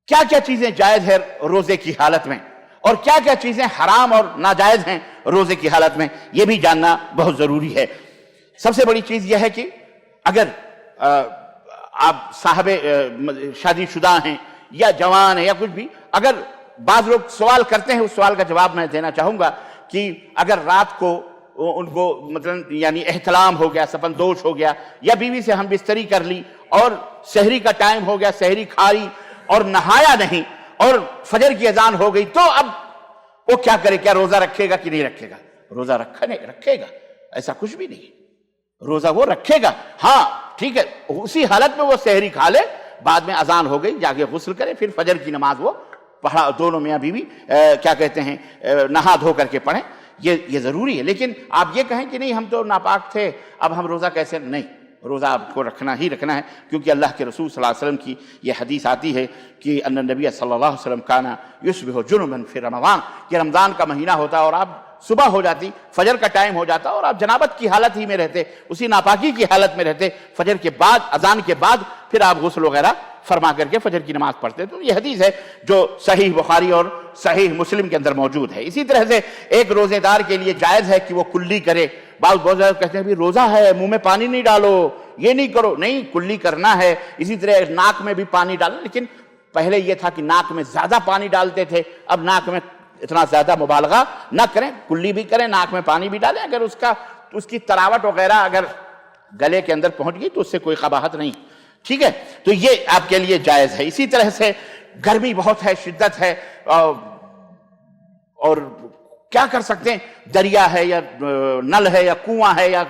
S1: کیا کیا چیزیں جائز ہے روزے کی حالت میں, اور کیا کیا چیزیں حرام اور ناجائز ہیں روزے کی حالت میں, یہ بھی جاننا بہت ضروری ہے. سب سے بڑی چیز یہ ہے کہ اگر آپ صاحب شادی شدہ ہیں یا جوان ہیں یا کچھ بھی, اگر بعض لوگ سوال کرتے ہیں, اس سوال کا جواب میں دینا چاہوں گا کہ اگر رات کو ان کو مطلب یعنی احتلام ہو گیا, سپن دوش ہو گیا, یا بیوی سے ہم بستری کر لی اور سحری کا ٹائم ہو گیا, سحری کھائی اور نہایا نہیں اور فجر کی اذان ہو گئی, تو اب وہ کیا کرے, کیا روزہ رکھے گا کہ نہیں رکھے گا؟ روزہ رکھے گا, ایسا کچھ بھی نہیں, روزہ وہ رکھے گا. ہاں ٹھیک ہے, اسی حالت میں وہ سحری کھا لے, بعد میں اذان ہو گئی جا کے غسل کرے, پھر فجر کی نماز وہ پڑھا, دونوں میاں بیوی کیا کہتے ہیں نہا دھو کر کے پڑھیں, یہ ضروری ہے. لیکن آپ یہ کہیں کہ نہیں ہم تو ناپاک تھے, اب ہم روزہ کیسے, نہیں, روزہ آپ کو رکھنا ہی رکھنا ہے, کیونکہ اللہ کے رسول صلی اللہ علیہ وسلم کی یہ حدیث آتی ہے کہ ان النبی صلی اللہ علیہ وسلم کانا یصبح جنبا فی رمضان, کہ رمضان کا مہینہ ہوتا اور آپ صبح ہو جاتی, فجر کا ٹائم ہو جاتا اور آپ جنابت کی حالت ہی میں رہتے, اسی ناپاکی کی حالت میں رہتے, فجر کے بعد, اذان کے بعد پھر آپ غسل وغیرہ فرما کر کے فجر کی نماز پڑھتے. تو یہ حدیث ہے جو صحیح بخاری اور صحیح مسلم کے اندر موجود ہے. اسی طرح سے ایک روزے دار کے لیے جائز ہے کہ وہ کلی کرے. بہت زیادہ کہتے ہیں بھی روزہ ہے, منہ میں پانی نہیں ڈالو, یہ نہیں کرو, نہیں, کلی کرنا ہے. اسی طرح ناک میں بھی پانی ڈالنا, لیکن پہلے یہ تھا کہ ناک میں زیادہ پانی ڈالتے تھے, اب ناک میں اتنا زیادہ مبالغہ نہ کریں, کلی بھی کریں, ناک میں پانی بھی ڈالیں. اگر اس کی تراوٹ وغیرہ اگر گلے کے اندر پہنچ گئی تو اس سے کوئی قباحت نہیں, ٹھیک ہے, تو یہ آپ کے لیے جائز ہے. اسی طرح سے گرمی بہت ہے, شدت ہے, اور کیا کر سکتے ہیں, دریا ہے یا نل ہے یا کنواں ہے یا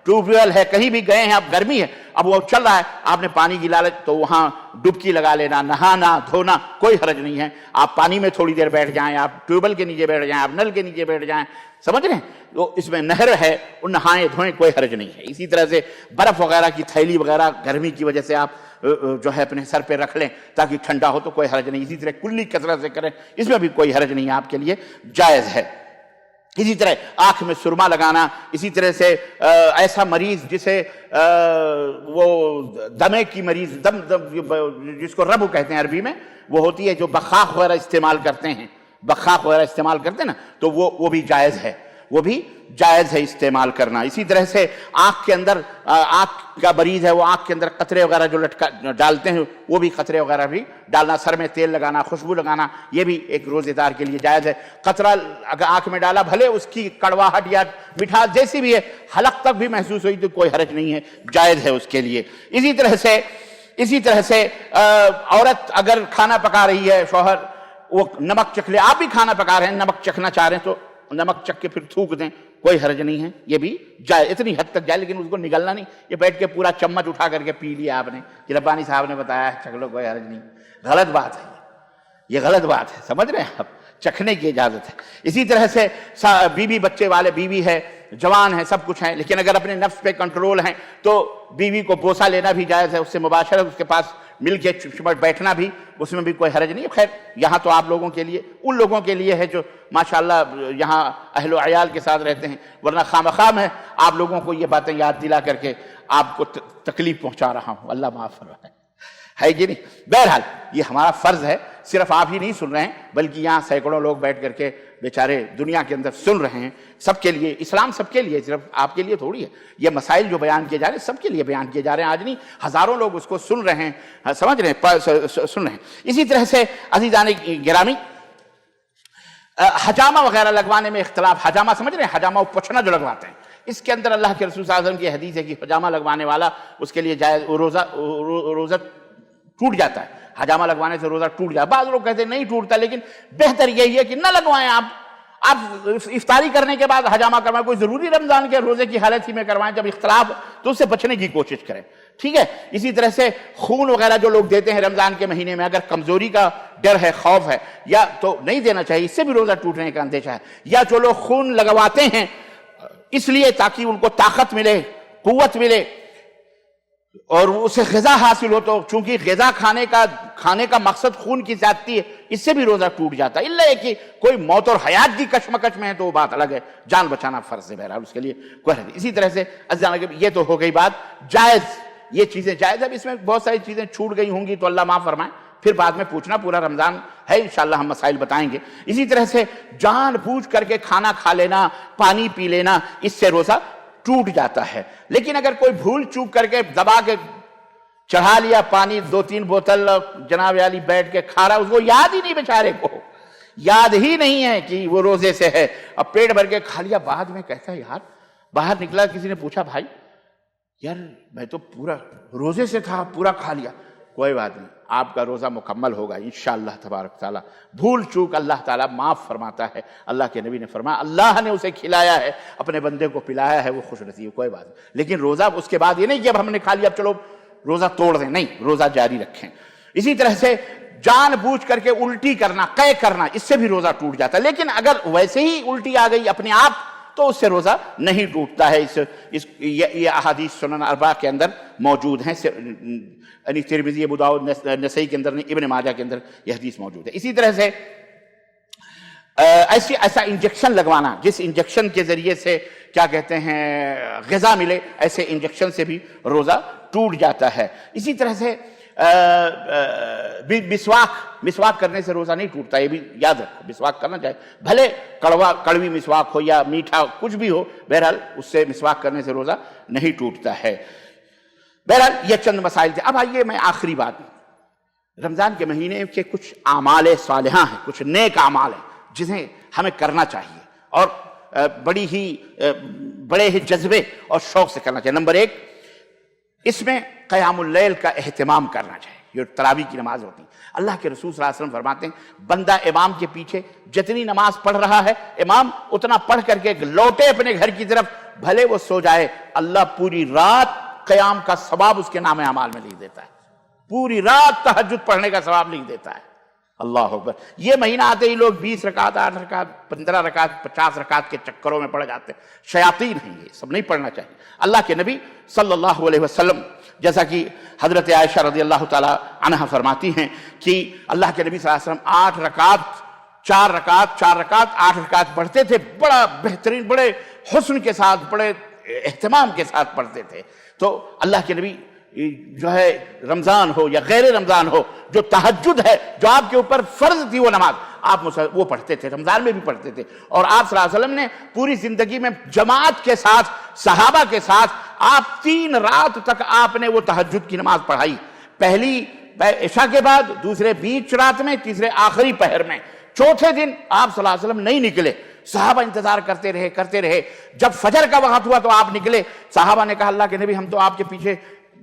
S1: ٹیوب ویل ہے, کہیں بھی گئے ہیں, اب گرمی ہے, اب وہ چل رہا ہے, آپ نے پانی کی لالچ, تو وہاں ڈبکی لگا لینا, نہانا دھونا کوئی حرج نہیں ہے. آپ پانی میں تھوڑی دیر بیٹھ جائیں, آپ ٹیوب ویل کے نیچے بیٹھ جائیں, آپ نل کے نیچے بیٹھ جائیں, سمجھ رہے ہیں, تو اس میں نہر ہے, وہ نہائیں دھوئیں, کوئی حرج نہیں ہے. اسی طرح سے برف وغیرہ کی تھیلی وغیرہ گرمی کی وجہ سے آپ جو ہے اپنے سر پہ رکھ لیں تاکہ ٹھنڈا ہو, تو کوئی حرج نہیں. اسی طرح کلی کثرت سے کریں, اس میں بھی کوئی حرج نہیں ہے, آپ کے لیے جائز ہے. اسی طرح آنکھ میں سرما لگانا, اسی طرح سے ایسا مریض جسے وہ دمے کی مریض, دم جس کو ربو کہتے ہیں عربی میں, وہ ہوتی ہے جو بخاخ وغیرہ استعمال کرتے ہیں, بخاخ وغیرہ استعمال کرتے ہیں نا, تو وہ بھی جائز ہے, وہ بھی جائز ہے استعمال کرنا. اسی طرح سے آنکھ کے اندر, آنکھ کا مریض ہے وہ آنکھ کے اندر قطرے وغیرہ جو ڈالتے ہیں, وہ بھی قطرے وغیرہ بھی ڈالنا, سر میں تیل لگانا, خوشبو لگانا, یہ بھی ایک روزے دار کے لیے جائز ہے. قطرہ اگر آنکھ میں ڈالا, بھلے اس کی کڑواہٹ یا مٹھاس جیسی بھی ہے, حلق تک بھی محسوس ہوئی تو کوئی حرج نہیں ہے, جائز ہے اس کے لیے. اسی طرح سے عورت اگر کھانا پکا رہی ہے, شوہر وہ نمک چکھ لے, آپ بھی کھانا پکا رہے ہیں, نمک چکھنا چاہ رہے ہیں تو نمک چکھ کے پھر تھوک دیں, کوئی حرج نہیں ہے, یہ بھی جائے, اتنی حد تک جائے, لیکن اس کو نگلنا نہیں, یہ بیٹھ کے پورا چمچ اٹھا کر کے پی لیا آپ نے کہ ربانی صاحب نے بتایا ہے چکھ لو, کوئی حرج نہیں. غلط بات ہے, یہ غلط بات ہے, سمجھ رہے ہیں آپ, چکھنے کی اجازت ہے. اسی طرح سے بیوی بچے والے, بیوی ہے, جوان ہے, سب کچھ ہیں, لیکن اگر اپنے نفس پہ کنٹرول ہیں تو بیوی کو بوسہ لینا بھی جائز ہے, اس سے مباشرت, اس کے پاس مل کے چمٹ بیٹھنا بھی, اس میں بھی کوئی حرج نہیں. خیر یہاں تو آپ لوگوں کے لیے, ان لوگوں کے لیے ہے جو ماشاءاللہ یہاں اہل و عیال کے ساتھ رہتے ہیں, ورنہ خواہ ہے آپ لوگوں کو یہ باتیں یاد دلا کر کے آپ کو تکلیف پہنچا رہا ہوں, اللہ معاف فرمائے, ہے کہ نہیں. بہرحال یہ ہمارا فرض ہے, صرف آپ ہی نہیں سن رہے ہیں بلکہ یہاں سینکڑوں لوگ بیٹھ کر کے بیچارے دنیا کے اندر سن رہے ہیں، سب کے لیے، اسلام سب کے لیے، صرف آپ کے لیے تھوڑی ہے، یہ مسائل جو بیان کیے جا رہے ہیں سب کے لیے بیان کیے جا رہے ہیں، آج نہیں ہزاروں لوگ اس کو سن رہے ہیں، سمجھ رہے ہیں، سن رہے ہیں۔ اسی طرح سے عزیزان گرامی، حجامہ وغیرہ لگوانے میں اختلاف، حجامہ سمجھ رہے ہیں، حجامہ پوچھنا جو لگواتے ہیں، اس کے اندر اللہ کے رسول صلی اللہ علیہ وسلم کی حدیث ہے کہ حجامہ لگوانے والا اس کے لیے جائز روزہ ٹوٹ جاتا ہے، حجامہ لگوانے سے روزہ ٹوٹ جاتا ہے۔ بعض لوگ کہتے ہیں نہیں ٹوٹتا، لیکن بہتر یہی ہے کہ نہ لگوائیں، آپ افطاری کرنے کے بعد حجامہ کروائیں، کوئی ضروری رمضان کے روزے کی حالت ہی میں کروائیں، جب اختلاف تو اس سے بچنے کی کوشش کریں، ٹھیک ہے۔ اسی طرح سے خون وغیرہ جو لوگ دیتے ہیں رمضان کے مہینے میں، اگر کمزوری کا ڈر ہے، خوف ہے، یا تو نہیں دینا چاہیے، اس سے بھی روزہ ٹوٹنے کا اندیشہ ہے۔ یا جو لوگ خون لگواتے ہیں اس لیے تاکہ ان کو طاقت ملے، قوت ملے اور اسے غذا حاصل ہو، تو چونکہ غذا کھانے کا مقصد خون کی زیادتی ہے، اس سے بھی روزہ ٹوٹ جاتا ہے، الا کہ کوئی موت اور حیات کی کشمکش میں ہے تو وہ بات الگ ہے، جان بچانا فرض ہے، بہرحال اس کے لیے کوئی حرج نہیں۔ اسی طرح سے یہ تو ہو گئی بات جائز، یہ چیزیں جائز، اب اس میں بہت ساری چیزیں چھوٹ گئی ہوں گی تو اللہ معاف فرمائے، پھر بعد میں پوچھنا، پورا رمضان ہے انشاءاللہ ہم مسائل بتائیں گے۔ اسی طرح سے جان بوجھ کر کے کھانا کھا لینا، پانی پی لینا، اس سے روزہ ٹوٹ جاتا ہے۔ لیکن اگر کوئی بھول چوک کر کے دبا کے چڑھا لیا پانی 2-3 بوتل، جناب علی بیٹھ کے کھا رہا، اس کو یاد ہی نہیں، بیچارے کو یاد ہی نہیں ہے کہ وہ روزے سے ہے، اب پیٹ بھر کے کھا لیا، بعد میں کہتا ہے یار، باہر نکلا، کسی نے پوچھا بھائی یار میں تو پورا روزے سے تھا، پورا کھا لیا۔ کوئی بات نہیں، آپ کا روزہ مکمل ہوگا انشاءاللہ تبارک تعالیٰ، بھول چوک اللہ تعالیٰ معاف فرماتا ہے۔ اللہ کے نبی نے فرمایا اللہ نے اسے کھلایا ہے، اپنے بندے کو پلایا ہے، وہ خوش نصیب، کوئی بات نہیں۔ لیکن روزہ اس کے بعد یہ نہیں کہ اب ہم نے کھا لیا اب چلو روزہ توڑ دیں، نہیں، روزہ جاری رکھیں۔ اسی طرح سے جان بوجھ کر کے الٹی کرنا، قے کرنا، اس سے بھی روزہ ٹوٹ جاتا ہے، لیکن اگر ویسے ہی الٹی آ گئی اپنے آپ تو اس سے روزہ نہیں ٹوٹتا ہے۔ یہ احادیث سنن اربعہ کے اندر موجود ہیں، یعنی ترمذی، ابو داؤد، نسائی کے اندر، ابن ماجہ کے اندر یہ حدیث موجود ہے۔ اسی طرح سے ایسا انجیکشن لگوانا جس انجیکشن کے ذریعے سے کیا کہتے ہیں غذا ملے، ایسے انجیکشن سے بھی روزہ ٹوٹ جاتا ہے۔ اسی طرح سے مسواک کرنے سے روزہ نہیں ٹوٹتا، یہ بھی یاد رکھو، مسواک کرنا چاہیے، بھلے کڑوی مسواک ہو یا میٹھا کچھ بھی ہو، بہرحال اس سے مسواک کرنے سے روزہ نہیں ٹوٹتا ہے۔ بہرحال یہ چند مسائل تھے۔ اب آئیے میں آخری بات، رمضان کے مہینے کے کچھ اعمال صالحہ ہیں، کچھ نیک اعمال ہیں جنہیں ہمیں کرنا چاہیے اور بڑے ہی جذبے اور شوق سے کرنا چاہیے۔ نمبر 1، اس میں قیام اللیل کا اہتمام کرنا چاہیے، یہ تراویح کی نماز ہوتی ہے۔ اللہ کے رسول صلی اللہ علیہ وسلم فرماتے ہیں بندہ امام کے پیچھے جتنی نماز پڑھ رہا ہے، امام اتنا پڑھ کر کے لوٹے اپنے گھر کی طرف، بھلے وہ سو جائے، اللہ پوری رات قیام کا ثواب اس کے نام اعمال میں لکھ دیتا ہے، پوری رات تہجد پڑھنے کا ثواب لکھ دیتا ہے۔ اللہ اکبر۔ یہ مہینہ آتے ہی لوگ 20 رکعت، 8 رکعت، 15 رکعت، 50 رکعت کے چکروں میں پڑ جاتے ہیں، شیاطین ہیں، یہ سب نہیں پڑھنا چاہیے۔ اللہ کے نبی صلی اللہ علیہ وسلم، جیسا کہ حضرت عائشہ رضی اللہ تعالی عنہا فرماتی ہیں کہ اللہ کے نبی صلی اللہ علیہ وسلم 8 رکعت 4 رکعت 8 رکعت پڑھتے تھے، بڑا بہترین، بڑے حسن کے ساتھ، بڑے اہتمام کے ساتھ پڑھتے تھے۔ تو اللہ کے نبی جو ہے رمضان ہو یا غیر رمضان ہو، جو تہجد ہے، جو آپ کے اوپر فرض تھی وہ نماز، آپ وہ پڑھتے تھے، رمضان میں بھی پڑھتے تھے۔ اور آپ صلی اللہ علیہ وسلم نے پوری زندگی میں جماعت کے ساتھ، صحابہ کے ساتھ، آپ 3 رات تک آپ نے وہ تہجد کی نماز پڑھائی، پہلی عشاء کے بعد، دوسرے بیچ رات میں، تیسرے آخری پہر میں، چوتھے دن آپ صلی اللہ علیہ وسلم نہیں نکلے، صحابہ انتظار کرتے رہے، جب فجر کا وقت ہوا تو آپ نکلے۔ صحابہ نے کہا اللہ کے نبی ہم تو آپ کے پیچھے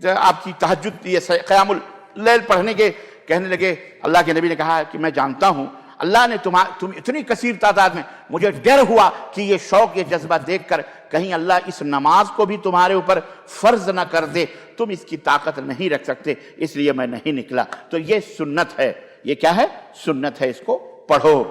S1: آپ کی تہجد، یہ قیام اللیل پڑھنے کے کہنے لگے۔ اللہ کے نبی نے کہا کہ میں جانتا ہوں اللہ نے تم اتنی کثیر تعداد میں، مجھے ڈر ہوا کہ یہ شوق، یہ جذبہ دیکھ کر کہیں اللہ اس نماز کو بھی تمہارے اوپر فرض نہ کر دے، تم اس کی طاقت نہیں رکھ سکتے، اس لیے میں نہیں نکلا۔ تو یہ سنت ہے، یہ کیا ہے؟ سنت ہے، اس کو پڑھو،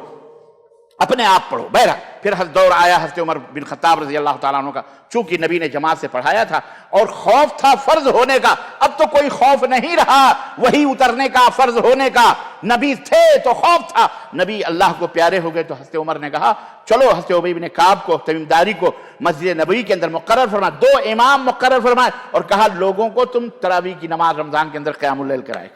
S1: اپنے آپ پڑھو۔ بہرحال پھر دور آیا حضرت عمر بن خطاب رضی اللہ تعالیٰ عنہ کا، چونکہ نبی نے جماعت سے پڑھایا تھا اور خوف تھا فرض ہونے کا، اب تو کوئی خوف نہیں رہا وہی اترنے کا، فرض ہونے کا، نبی تھے تو خوف تھا، نبی اللہ کو پیارے ہو گئے تو حضرت عمر نے کہا چلو حضرت ابی بن کعب کو، تمیم داری کو مسجد نبوی کے اندر مقرر فرمائے، 2 امام مقرر فرمائے اور کہا لوگوں کو تم تراویح کی نماز رمضان کے اندر قیام اللیل کرائے۔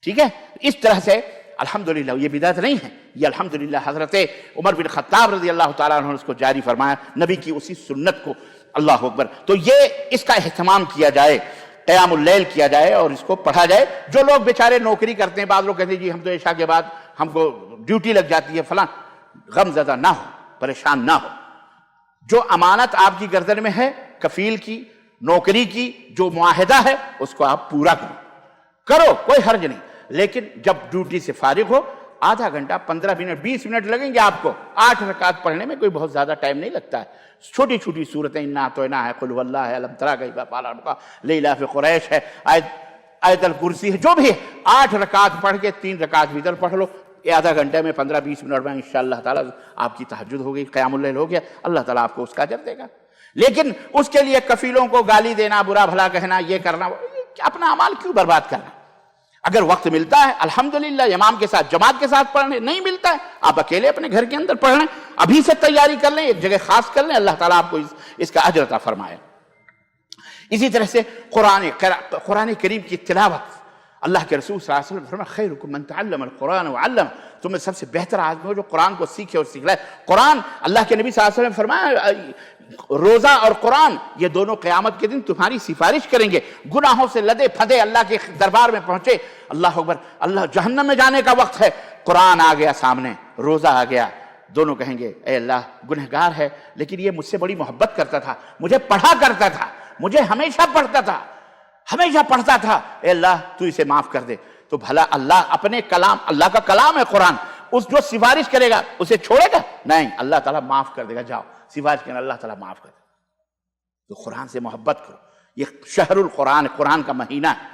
S1: ٹھیک ہے، اس طرح سے الحمدللہ یہ بدعت نہیں ہے، یہ الحمدللہ حضرت عمر بن خطاب رضی اللہ تعالیٰ عنہ نے اس کو جاری فرمایا، نبی کی اسی سنت کو، اللہ اکبر۔ تو یہ اس کا اہتمام کیا جائے، قیام اللیل کیا جائے اور اس کو پڑھا جائے۔ جو لوگ بیچارے نوکری کرتے ہیں، بعض لوگ کہتے ہیں جی ہم تو عشاء کے بعد ہم کو ڈیوٹی لگ جاتی ہے فلاں، غم زدہ نہ ہو، پریشان نہ ہو۔ جو امانت آپ کی گردن میں ہے، کفیل کی، نوکری کی، جو معاہدہ ہے اس کو آپ پورا کرو، کوئی حرج نہیں۔ لیکن جب ڈیوٹی سے فارغ ہو، آدھا گھنٹہ، 15 منٹ، 20 منٹ لگیں گے آپ کو، 8 رکعت پڑھنے میں کوئی بہت زیادہ ٹائم نہیں لگتا ہے۔ چھوٹی چھوٹی صورتیں، انا اعطیناک ہے، قل هو اللہ ہے، الم تری کیف فعل ربک، لإلاف قریش ہے، آیت الکرسی ہے، جو بھی ہے، 8 رکعت پڑھ کے 3 رکعت وتر پڑھ لو، یہ آدھا گھنٹے میں 15-20 منٹ میں انشاءاللہ تعالیٰ آپ کی تہجد ہو گئی، قیام اللیل ہو گیا، اللہ تعالیٰ آپ کو اس کا اجر دے گا۔ لیکن اس کے لیے کفیلوں کو گالی دینا، برا بھلا کہنا، یہ کرنا، اپنا اعمال کیوں برباد کرنا؟ اگر وقت ملتا ہے الحمدللہ امام کے ساتھ، جماعت کے ساتھ پڑھنے، نہیں ملتا ہے آپ اکیلے اپنے گھر کے اندر پڑھ لیں، ابھی سے تیاری کر لیں، ایک جگہ خاص کر لیں، اللہ تعالیٰ آپ کو اس کا اجر عطا فرمائے۔ اسی طرح سے قرآن کریم کی تلاوت، اللہ کے رسول صلی اللہ علیہ وسلم فرمایا خیرکم من تعلم القرآن وعلم، تم میں سب سے بہتر آدمی ہو جو قرآن کو سیکھے اور سکھلائے۔ قرآن، اللہ کے نبی صلی اللہ علیہ وسلم فرمایا روزہ اور قرآن یہ دونوں قیامت کے دن تمہاری سفارش کریں گے، گناہوں سے لدے پھدے اللہ کے دربار میں پہنچے، اللہ اکبر، اللہ جہنم میں جانے کا وقت ہے، قرآن آ گیا سامنے، روزہ آ گیا، دونوں کہیں گے اے اللہ گنہگار ہے لیکن یہ مجھ سے بڑی محبت کرتا تھا، مجھے پڑھا کرتا تھا، مجھے ہمیشہ پڑھتا تھا، ہمیشہ پڑھتا تھا، اے اللہ تو اسے معاف کر دے۔ تو بھلا اللہ اپنے کلام، اللہ کا کلام ہے قرآن، اس جو سفارش کرے گا اسے چھوڑے گا؟ نہیں، اللہ تعالیٰ معاف کر دے گا، جاؤ سفارش کرنا، اللہ تعالیٰ معاف کر دے گا۔ تو قرآن سے محبت کرو، یہ شہر القرآن، قرآن کا مہینہ ہے۔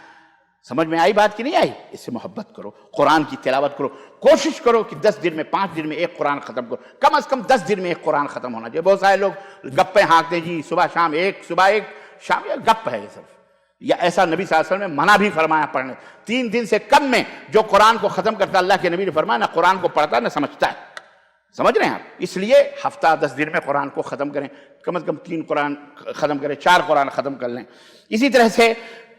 S1: سمجھ میں آئی بات کہ نہیں آئی؟ اس سے محبت کرو، قرآن کی تلاوت کرو، کوشش کرو کہ 10 دن میں، 5 دن میں ایک قرآن ختم کرو، کم از کم 10 دن میں ایک قرآن ختم ہونا چاہیے۔ بہت سارے لوگ گپیں ہانکتے ہیں جی صبح شام ایک، صبح ایک، شام، یہ گپ ہے یہ سب، یا ایسا نبی صلی اللہ علیہ وسلم نے منع بھی فرمایا پڑھنے۔ 3 دن سے کم میں جو قرآن کو ختم کرتا، اللہ کے نبی نے فرمایا نہ قرآن کو پڑھتا نہ سمجھتا ہے۔ سمجھ رہے ہیں آپ؟ اس لیے ہفتہ 10 دن میں قرآن کو ختم کریں، کم از کم 3 قرآن ختم کریں، 4 قرآن ختم کر لیں۔ اسی طرح سے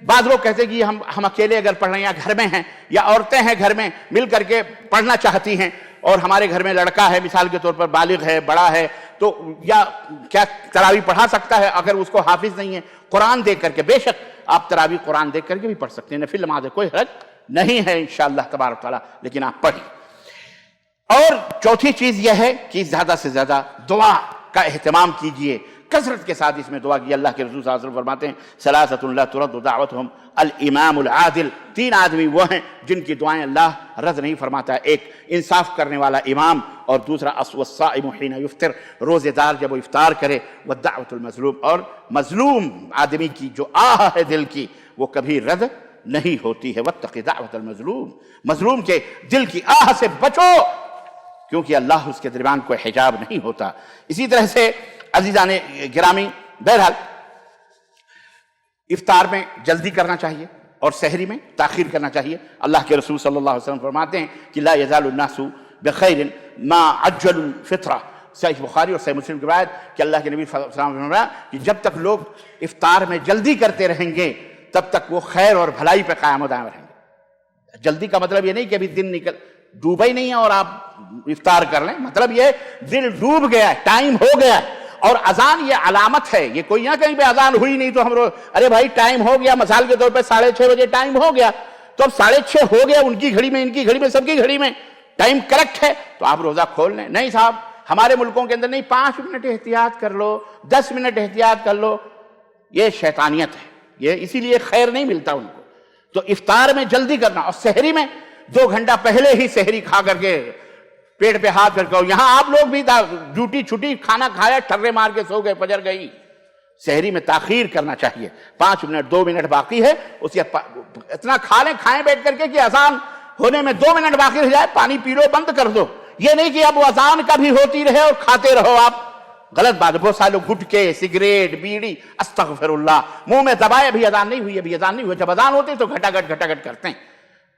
S1: بعض لوگ کہتے ہیں کہ ہم اکیلے اگر پڑھ رہے ہیں، یا گھر میں ہیں، یا عورتیں ہیں گھر میں مل کر کے پڑھنا چاہتی ہیں، اور ہمارے گھر میں لڑکا ہے مثال کے طور پر، بالغ ہے، بڑا ہے، تو یا کیا تراویح پڑھا سکتا ہے اگر اس کو حافظ نہیں ہے؟ قرآن دیکھ کر کے، بے شک آپ تراویح قرآن دیکھ کر کے بھی پڑھ سکتے ہیں، نفل نماز ہے، کوئی حرج نہیں ہے انشاءاللہ تبارک تعالیٰ، لیکن آپ پڑھیں۔ اور چوتھی چیز یہ ہے کہ زیادہ سے زیادہ دعا کا اہتمام کیجئے، کثرت کے ساتھ اس میں دعا کی۔ اللہ کے رسول صلی اللہ علیہ وسلم فرماتے ہیں ثلاثۃ لا ترد دعوتهم الامام العادل، 3 آدمی وہ ہیں جن کی دعائیں اللہ رد نہیں فرماتا ہے، ایک انصاف کرنے والا امام، اور دوسرا والصائم حین یفطر، روزے دار جب وہ افطار کرے، والدعوۃ المظلوم، اور مظلوم آدمی کی جو آہ ہے دل کی وہ کبھی رد نہیں ہوتی ہے۔ واتق دعوۃ المظلوم، مظلوم کے دل کی آہ سے بچو، کیونکہ اللہ اس کے درمیان کوئی حجاب نہیں ہوتا۔ اسی طرح سے عزیزان گرامی، بہرحال افطار میں جلدی کرنا چاہیے اور سحری میں تاخیر کرنا چاہیے۔ اللہ کے رسول صلی اللہ علیہ وسلم فرماتے ہیں کہ لا یزال الناس بخیر ما عجل الفطرہ، صحیح بخاری اور صحیح مسلم کی روایت کہ اللہ کے نبی صلی اللہ علیہ وسلم نے فرمایا کہ جب تک لوگ افطار میں جلدی کرتے رہیں گے تب تک وہ خیر اور بھلائی پہ قائم و دائم رہیں گے۔ جلدی کا مطلب یہ نہیں کہ ابھی دن ڈوبا ہی نہیں ہے اور آپ افطار کر لیں، مطلب یہ دل ڈوب گیا ہے، ٹائم ہو گیا ہے۔ اور اذان یہ علامت ہے، یہ کوئی نہ کہیں پہ اذان ہوئی نہیں تو ہم ارے بھائی ٹائم ہو گیا، مثال کے طور پہ 6:30 بجے ٹائم ہو گیا، تو اب 6:30 ہو گیا، ان کی گھڑی میں، ان کی گھڑی میں، سب کی گھڑی میں ٹائم کریکٹ ہے تو آپ روزہ کھول لیں۔ نہیں صاحب، ہمارے ملکوں کے اندر نہیں، 5 منٹ احتیاط کر لو، 10 منٹ احتیاط کر لو، یہ شیطانیت ہے، یہ اسی لیے خیر نہیں ملتا ان کو۔ تو افطار میں جلدی کرنا، اور سحری میں 2 گھنٹہ پہلے ہی سحری کھا کر کے پیٹ پہ ہاتھ کر کے، یہاں آپ لوگ بھی ڈیوٹی چھٹی، کھانا کھایا، ٹھرے مار کے سو گئے، فجر گئی۔ سحری میں تاخیر کرنا چاہیے، 5 منٹ 2 منٹ باقی ہے، اسے اتنا کھا لیں، کھائیں بیٹھ کر کے کہ اذان ہونے میں 2 منٹ باقی رہ جائے، پانی پی لو، بند کر دو۔ یہ نہیں کہ اب وہ اذان کا بھی ہوتی رہے اور کھاتے رہو آپ، غلط بات ہے۔ بہت سارے لوگ گٹکے، سگریٹ، بیڑی، استغفر اللہ، منہ میں دبائے، ابھی اذان نہیں ہوئی، ابھی اذان نہیں ہوئی، جب اذان ہوتی تو گھٹا گھٹ کرتے ہیں،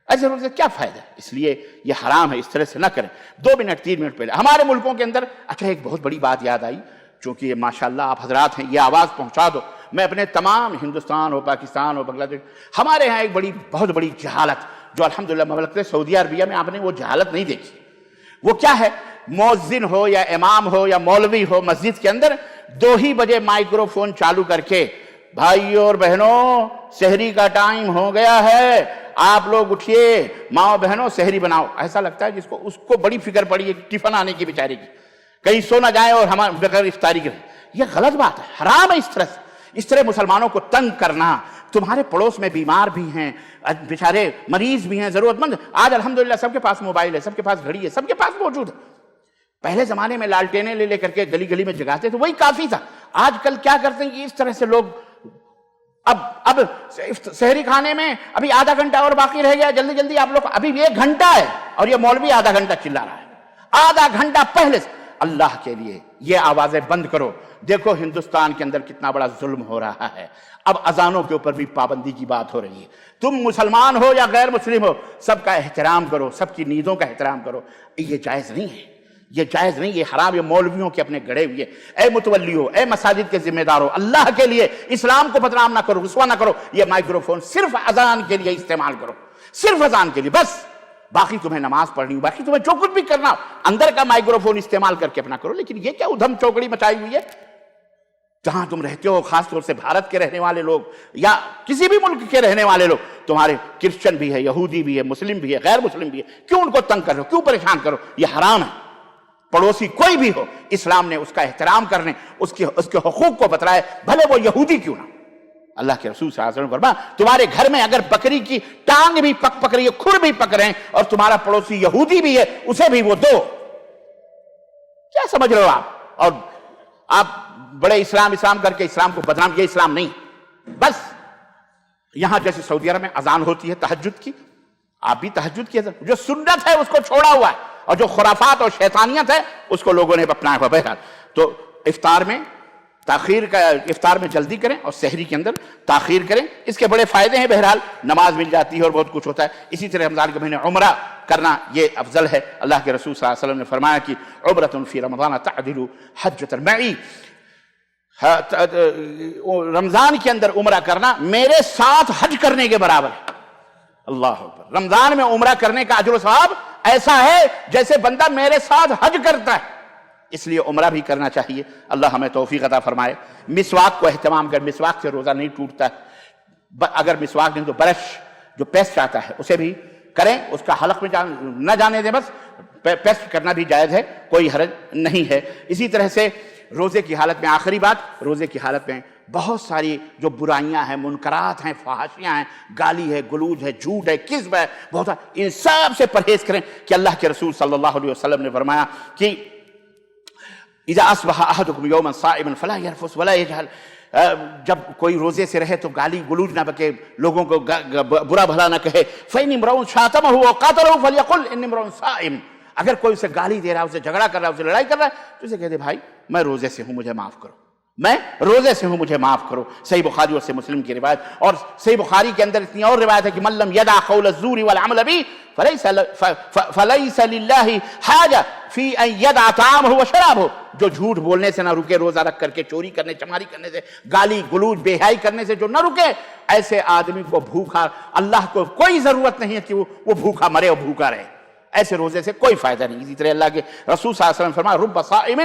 S1: ایسے روزے کیا فائدہ ہے؟ اس لیے یہ حرام ہے، اس طرح سے نہ کریں۔ 2 منٹ 3 منٹ پہلے ہمارے ملکوں کے اندر، اچھا ایک بہت بڑی بات یاد آئی، چونکہ یہ ماشاءاللہ آپ حضرات ہیں، یہ آواز پہنچا دو، میں اپنے تمام ہندوستان ہو، پاکستان ہو، بنگلہ دیش، ہمارے ہاں ایک بہت بڑی جہالت جو الحمدللہ مملکت سعودیہ عربیہ میں آپ نے وہ جہالت نہیں دیکھی. وہ کیا ہے؟ مؤذن ہو یا امام ہو یا مولوی ہو مسجد کے اندر 2 ہی بجے مائکرو فون چالو کر کے، بھائیو اور بہنوں سحری کا ٹائم ہو گیا ہے، آپ لوگ اٹھیے، ماں بہنوں سحری بناؤ. ایسا لگتا ہے اس کو بڑی فکر پڑی ہے ٹفن آنے کی بیچارے کی، کہیں سو نہ جائیں اور ہمارے بغیر افطاری کریں. یہ غلط بات ہے، حرام ہے اس طرح مسلمانوں کو تنگ کرنا. تمہارے پڑوس میں بیمار بھی ہیں، بیچارے مریض بھی ہیں، ضرورت مند. آج الحمدللہ سب کے پاس موبائل ہے، سب کے پاس گھڑی ہے، سب کے پاس موجود ہے. پہلے زمانے میں لالٹینیں لے کر کے گلی گلی میں جگاتے تو وہی کافی تھا. آج کل کیا کرتے ہیں کہ اس طرح سے لوگ اب سحری کھانے میں ابھی آدھا گھنٹہ اور باقی رہ گیا، جلدی جلدی آپ لوگ، ابھی 1 گھنٹہ ہے اور یہ مولوی آدھا گھنٹہ چلا رہا ہے، آدھا گھنٹہ پہلے سے. اللہ کے لیے یہ آوازیں بند کرو. دیکھو ہندوستان کے اندر کتنا بڑا ظلم ہو رہا ہے. اب اذانوں کے اوپر بھی پابندی کی بات ہو رہی ہے. تم مسلمان ہو یا غیر مسلم ہو، سب کا احترام کرو، سب کی نیندوں کا احترام کرو. یہ جائز نہیں ہے، یہ جائز نہیں، یہ حرام. یہ مولویوں کے اپنے گڑھے ہوئے. اے متولیو، اے مساجد کے ذمہ دارو، اللہ کے لیے اسلام کو بدنام نہ کرو، رسوا نہ کرو. یہ مائکرو فون صرف اذان کے لیے استعمال کرو، صرف اذان کے لیے بس. باقی تمہیں نماز پڑھنی ہو، باقی تمہیں جو کچھ بھی کرنا ہو، اندر کا مائکرو فون استعمال کر کے اپنا کرو. لیکن یہ کیا ادھم چوکڑی مچائی ہوئی ہے. جہاں تم رہتے ہو، خاص طور سے بھارت کے رہنے والے لوگ یا کسی بھی ملک کے رہنے والے لوگ، تمہارے کرسچن بھی ہے، یہودی بھی ہے، مسلم بھی ہے، غیر مسلم بھی ہے، کیوں ان کو تنگ کرو، کیوں پریشان کرو؟ یہ حرام ہے. پڑوسی کوئی بھی ہو، اسلام نے اس کا احترام کرنے، اس کے حقوق کو بتلائے، بھلے وہ یہودی کیوں نہ. اللہ کے رسول صلی اللہ علیہ وسلم فرمایا تمہارے گھر میں اگر بکری کی ٹانگ بھی پک رہی ہے، کھر بھی پک رہے ہیں، اور تمہارا پڑوسی یہودی بھی ہے، اسے بھی وہ دو. کیا سمجھ رہے ہو آپ؟ اور آپ بڑے اسلام کر کے اسلام کو بدنام. یہ اسلام نہیں. بس یہاں جیسے سعودی عرب میں اذان ہوتی ہے تہجد کی، آپ بھی تہجد کی اذان، جو سنت ہے اس کو چھوڑا ہوا ہے، اور جو خرافات اور شیطانیت ہے اس کو لوگوں نے اپنایا ہوا. بہرحال تو افطار میں جلدی کریں اور سحری کے اندر تاخیر کریں. اس کے بڑے فائدے ہیں. بہرحال نماز مل جاتی ہے اور بہت کچھ ہوتا ہے. اسی طرح رمضان کے مہینے عمرہ کرنا یہ افضل ہے. اللہ کے رسول صلی اللہ علیہ وسلم نے فرمایا کہ عمرۃ فی رمضان تعدل حجۃ معی، رمضان کے اندر عمرہ کرنا میرے ساتھ حج کرنے کے برابر ہے. اللہ اکبر. رمضان میں عمرہ کرنے کا اجر و ثواب ایسا ہے جیسے بندہ میرے ساتھ حج کرتا ہے. اس لیے عمرہ بھی کرنا چاہیے. اللہ ہمیں توفیق عطا فرمائے. مسواک کو اہتمام کر، مسواک سے روزہ نہیں ٹوٹتا ہے. اگر مسواک نہیں تو برش جو پیسٹ آتا ہے اسے بھی کریں، اس کا حلق میں نہ جانے دیں. بس پیسٹ کرنا بھی جائز ہے، کوئی حرج نہیں ہے. اسی طرح سے روزے کی حالت میں، آخری بات، روزے کی حالت میں بہت ساری جو برائیاں ہیں، منکرات ہیں، فحاشیاں ہیں، گالی ہے، گلوج ہے، جھوٹ ہے، کذب ہے، بہت ان سب سے پرہیز کریں. کہ اللہ کے رسول صلی اللہ علیہ وسلم نے فرمایا کہ اذا اصبح احدکم یوما صائما فلا يرفث ولا يجهل، جب کوئی روزے سے رہے تو گالی گلوج نہ بکے، لوگوں کو برا بھلا نہ کہے. فإن امرؤ شاتمه وقاتله فليقل إني امرؤ صائم. اگر کوئی اسے گالی دے رہا ہے، اسے جھگڑا کر رہا ہے، اسے لڑائی کر رہا ہے، تو اسے کہہ دے بھائی میں روزے سے ہوں، مجھے معاف کرو، میں روزے سے ہوں، مجھے معاف کرو. صحیح بخاری اور صحیح مسلم کی روایت. اور صحیح بخاری کے اندر اتنی اور روایت ہے کہ من لم يدع قول الزور والعمل به فليس لله حاجة في ان يدع طعامه وشرابه. جو جھوٹ بولنے سے نہ رکے، روزہ رکھ کر کے چوری کرنے، چماری کرنے سے، گالی گلوج بے حیائی کرنے سے جو نہ رکے، ایسے آدمی کو بھوکا، اللہ کو کوئی ضرورت نہیں ہے کہ وہ بھوکا مرے اور بھوکا رہے. ایسے روزے سے کوئی فائدہ نہیں. اسی طرح اللہ کے رسول صلی اللہ علیہ وسلم فرمایا رب صائم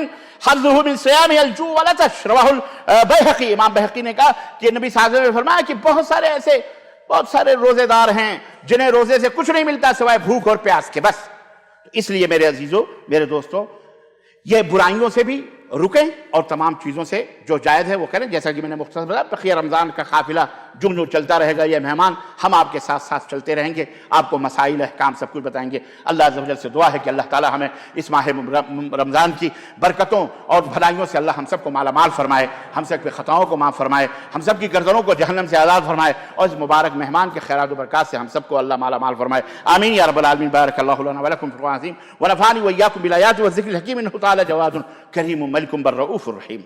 S1: حظه من صيامه الجوع والعطش، رواه البيهقي. امام بيهقي نے کہا کہ نبی صلی اللہ علیہ وسلم نے فرمایا کہ بہت سارے روزے دار ہیں جنہیں روزے سے کچھ نہیں ملتا سوائے بھوک اور پیاس کے بس. اس لیے میرے عزیزوں، میرے دوستوں، یہ برائیوں سے بھی رکیں اور تمام چیزوں سے جو جائز ہے وہ کریں. جیسا کہ میں نے مختصر بتایا، بقیہ رمضان کا قافلہ جو چلتا رہے گا، یہ مہمان ہم آپ کے ساتھ ساتھ چلتے رہیں گے، آپ کو مسائل، احکام سب کچھ بتائیں گے. اللہ عز و جل سے دعا ہے کہ اللہ تعالی ہمیں اس ماہ رمضان کی برکتوں اور بھلائیوں سے اللہ ہم سب کو مالا مال فرمائے، ہم سب کے خطاؤں کو معاف فرمائے، ہم سب کی گردنوں کو جہنم سے آزاد فرمائے، اور اس مبارک مہمان کے خیرات و برکات سے ہم سب کو اللہ مالا مال فرمائے. آمین یا رب العالمین. بارک اللہ لنا ولکم فی القرآن العظیم ونفعنی وإیاکم بالآیات والذکر الحکیم. انہ تعالی جواد کریم ملک بر رؤوف الرحیم.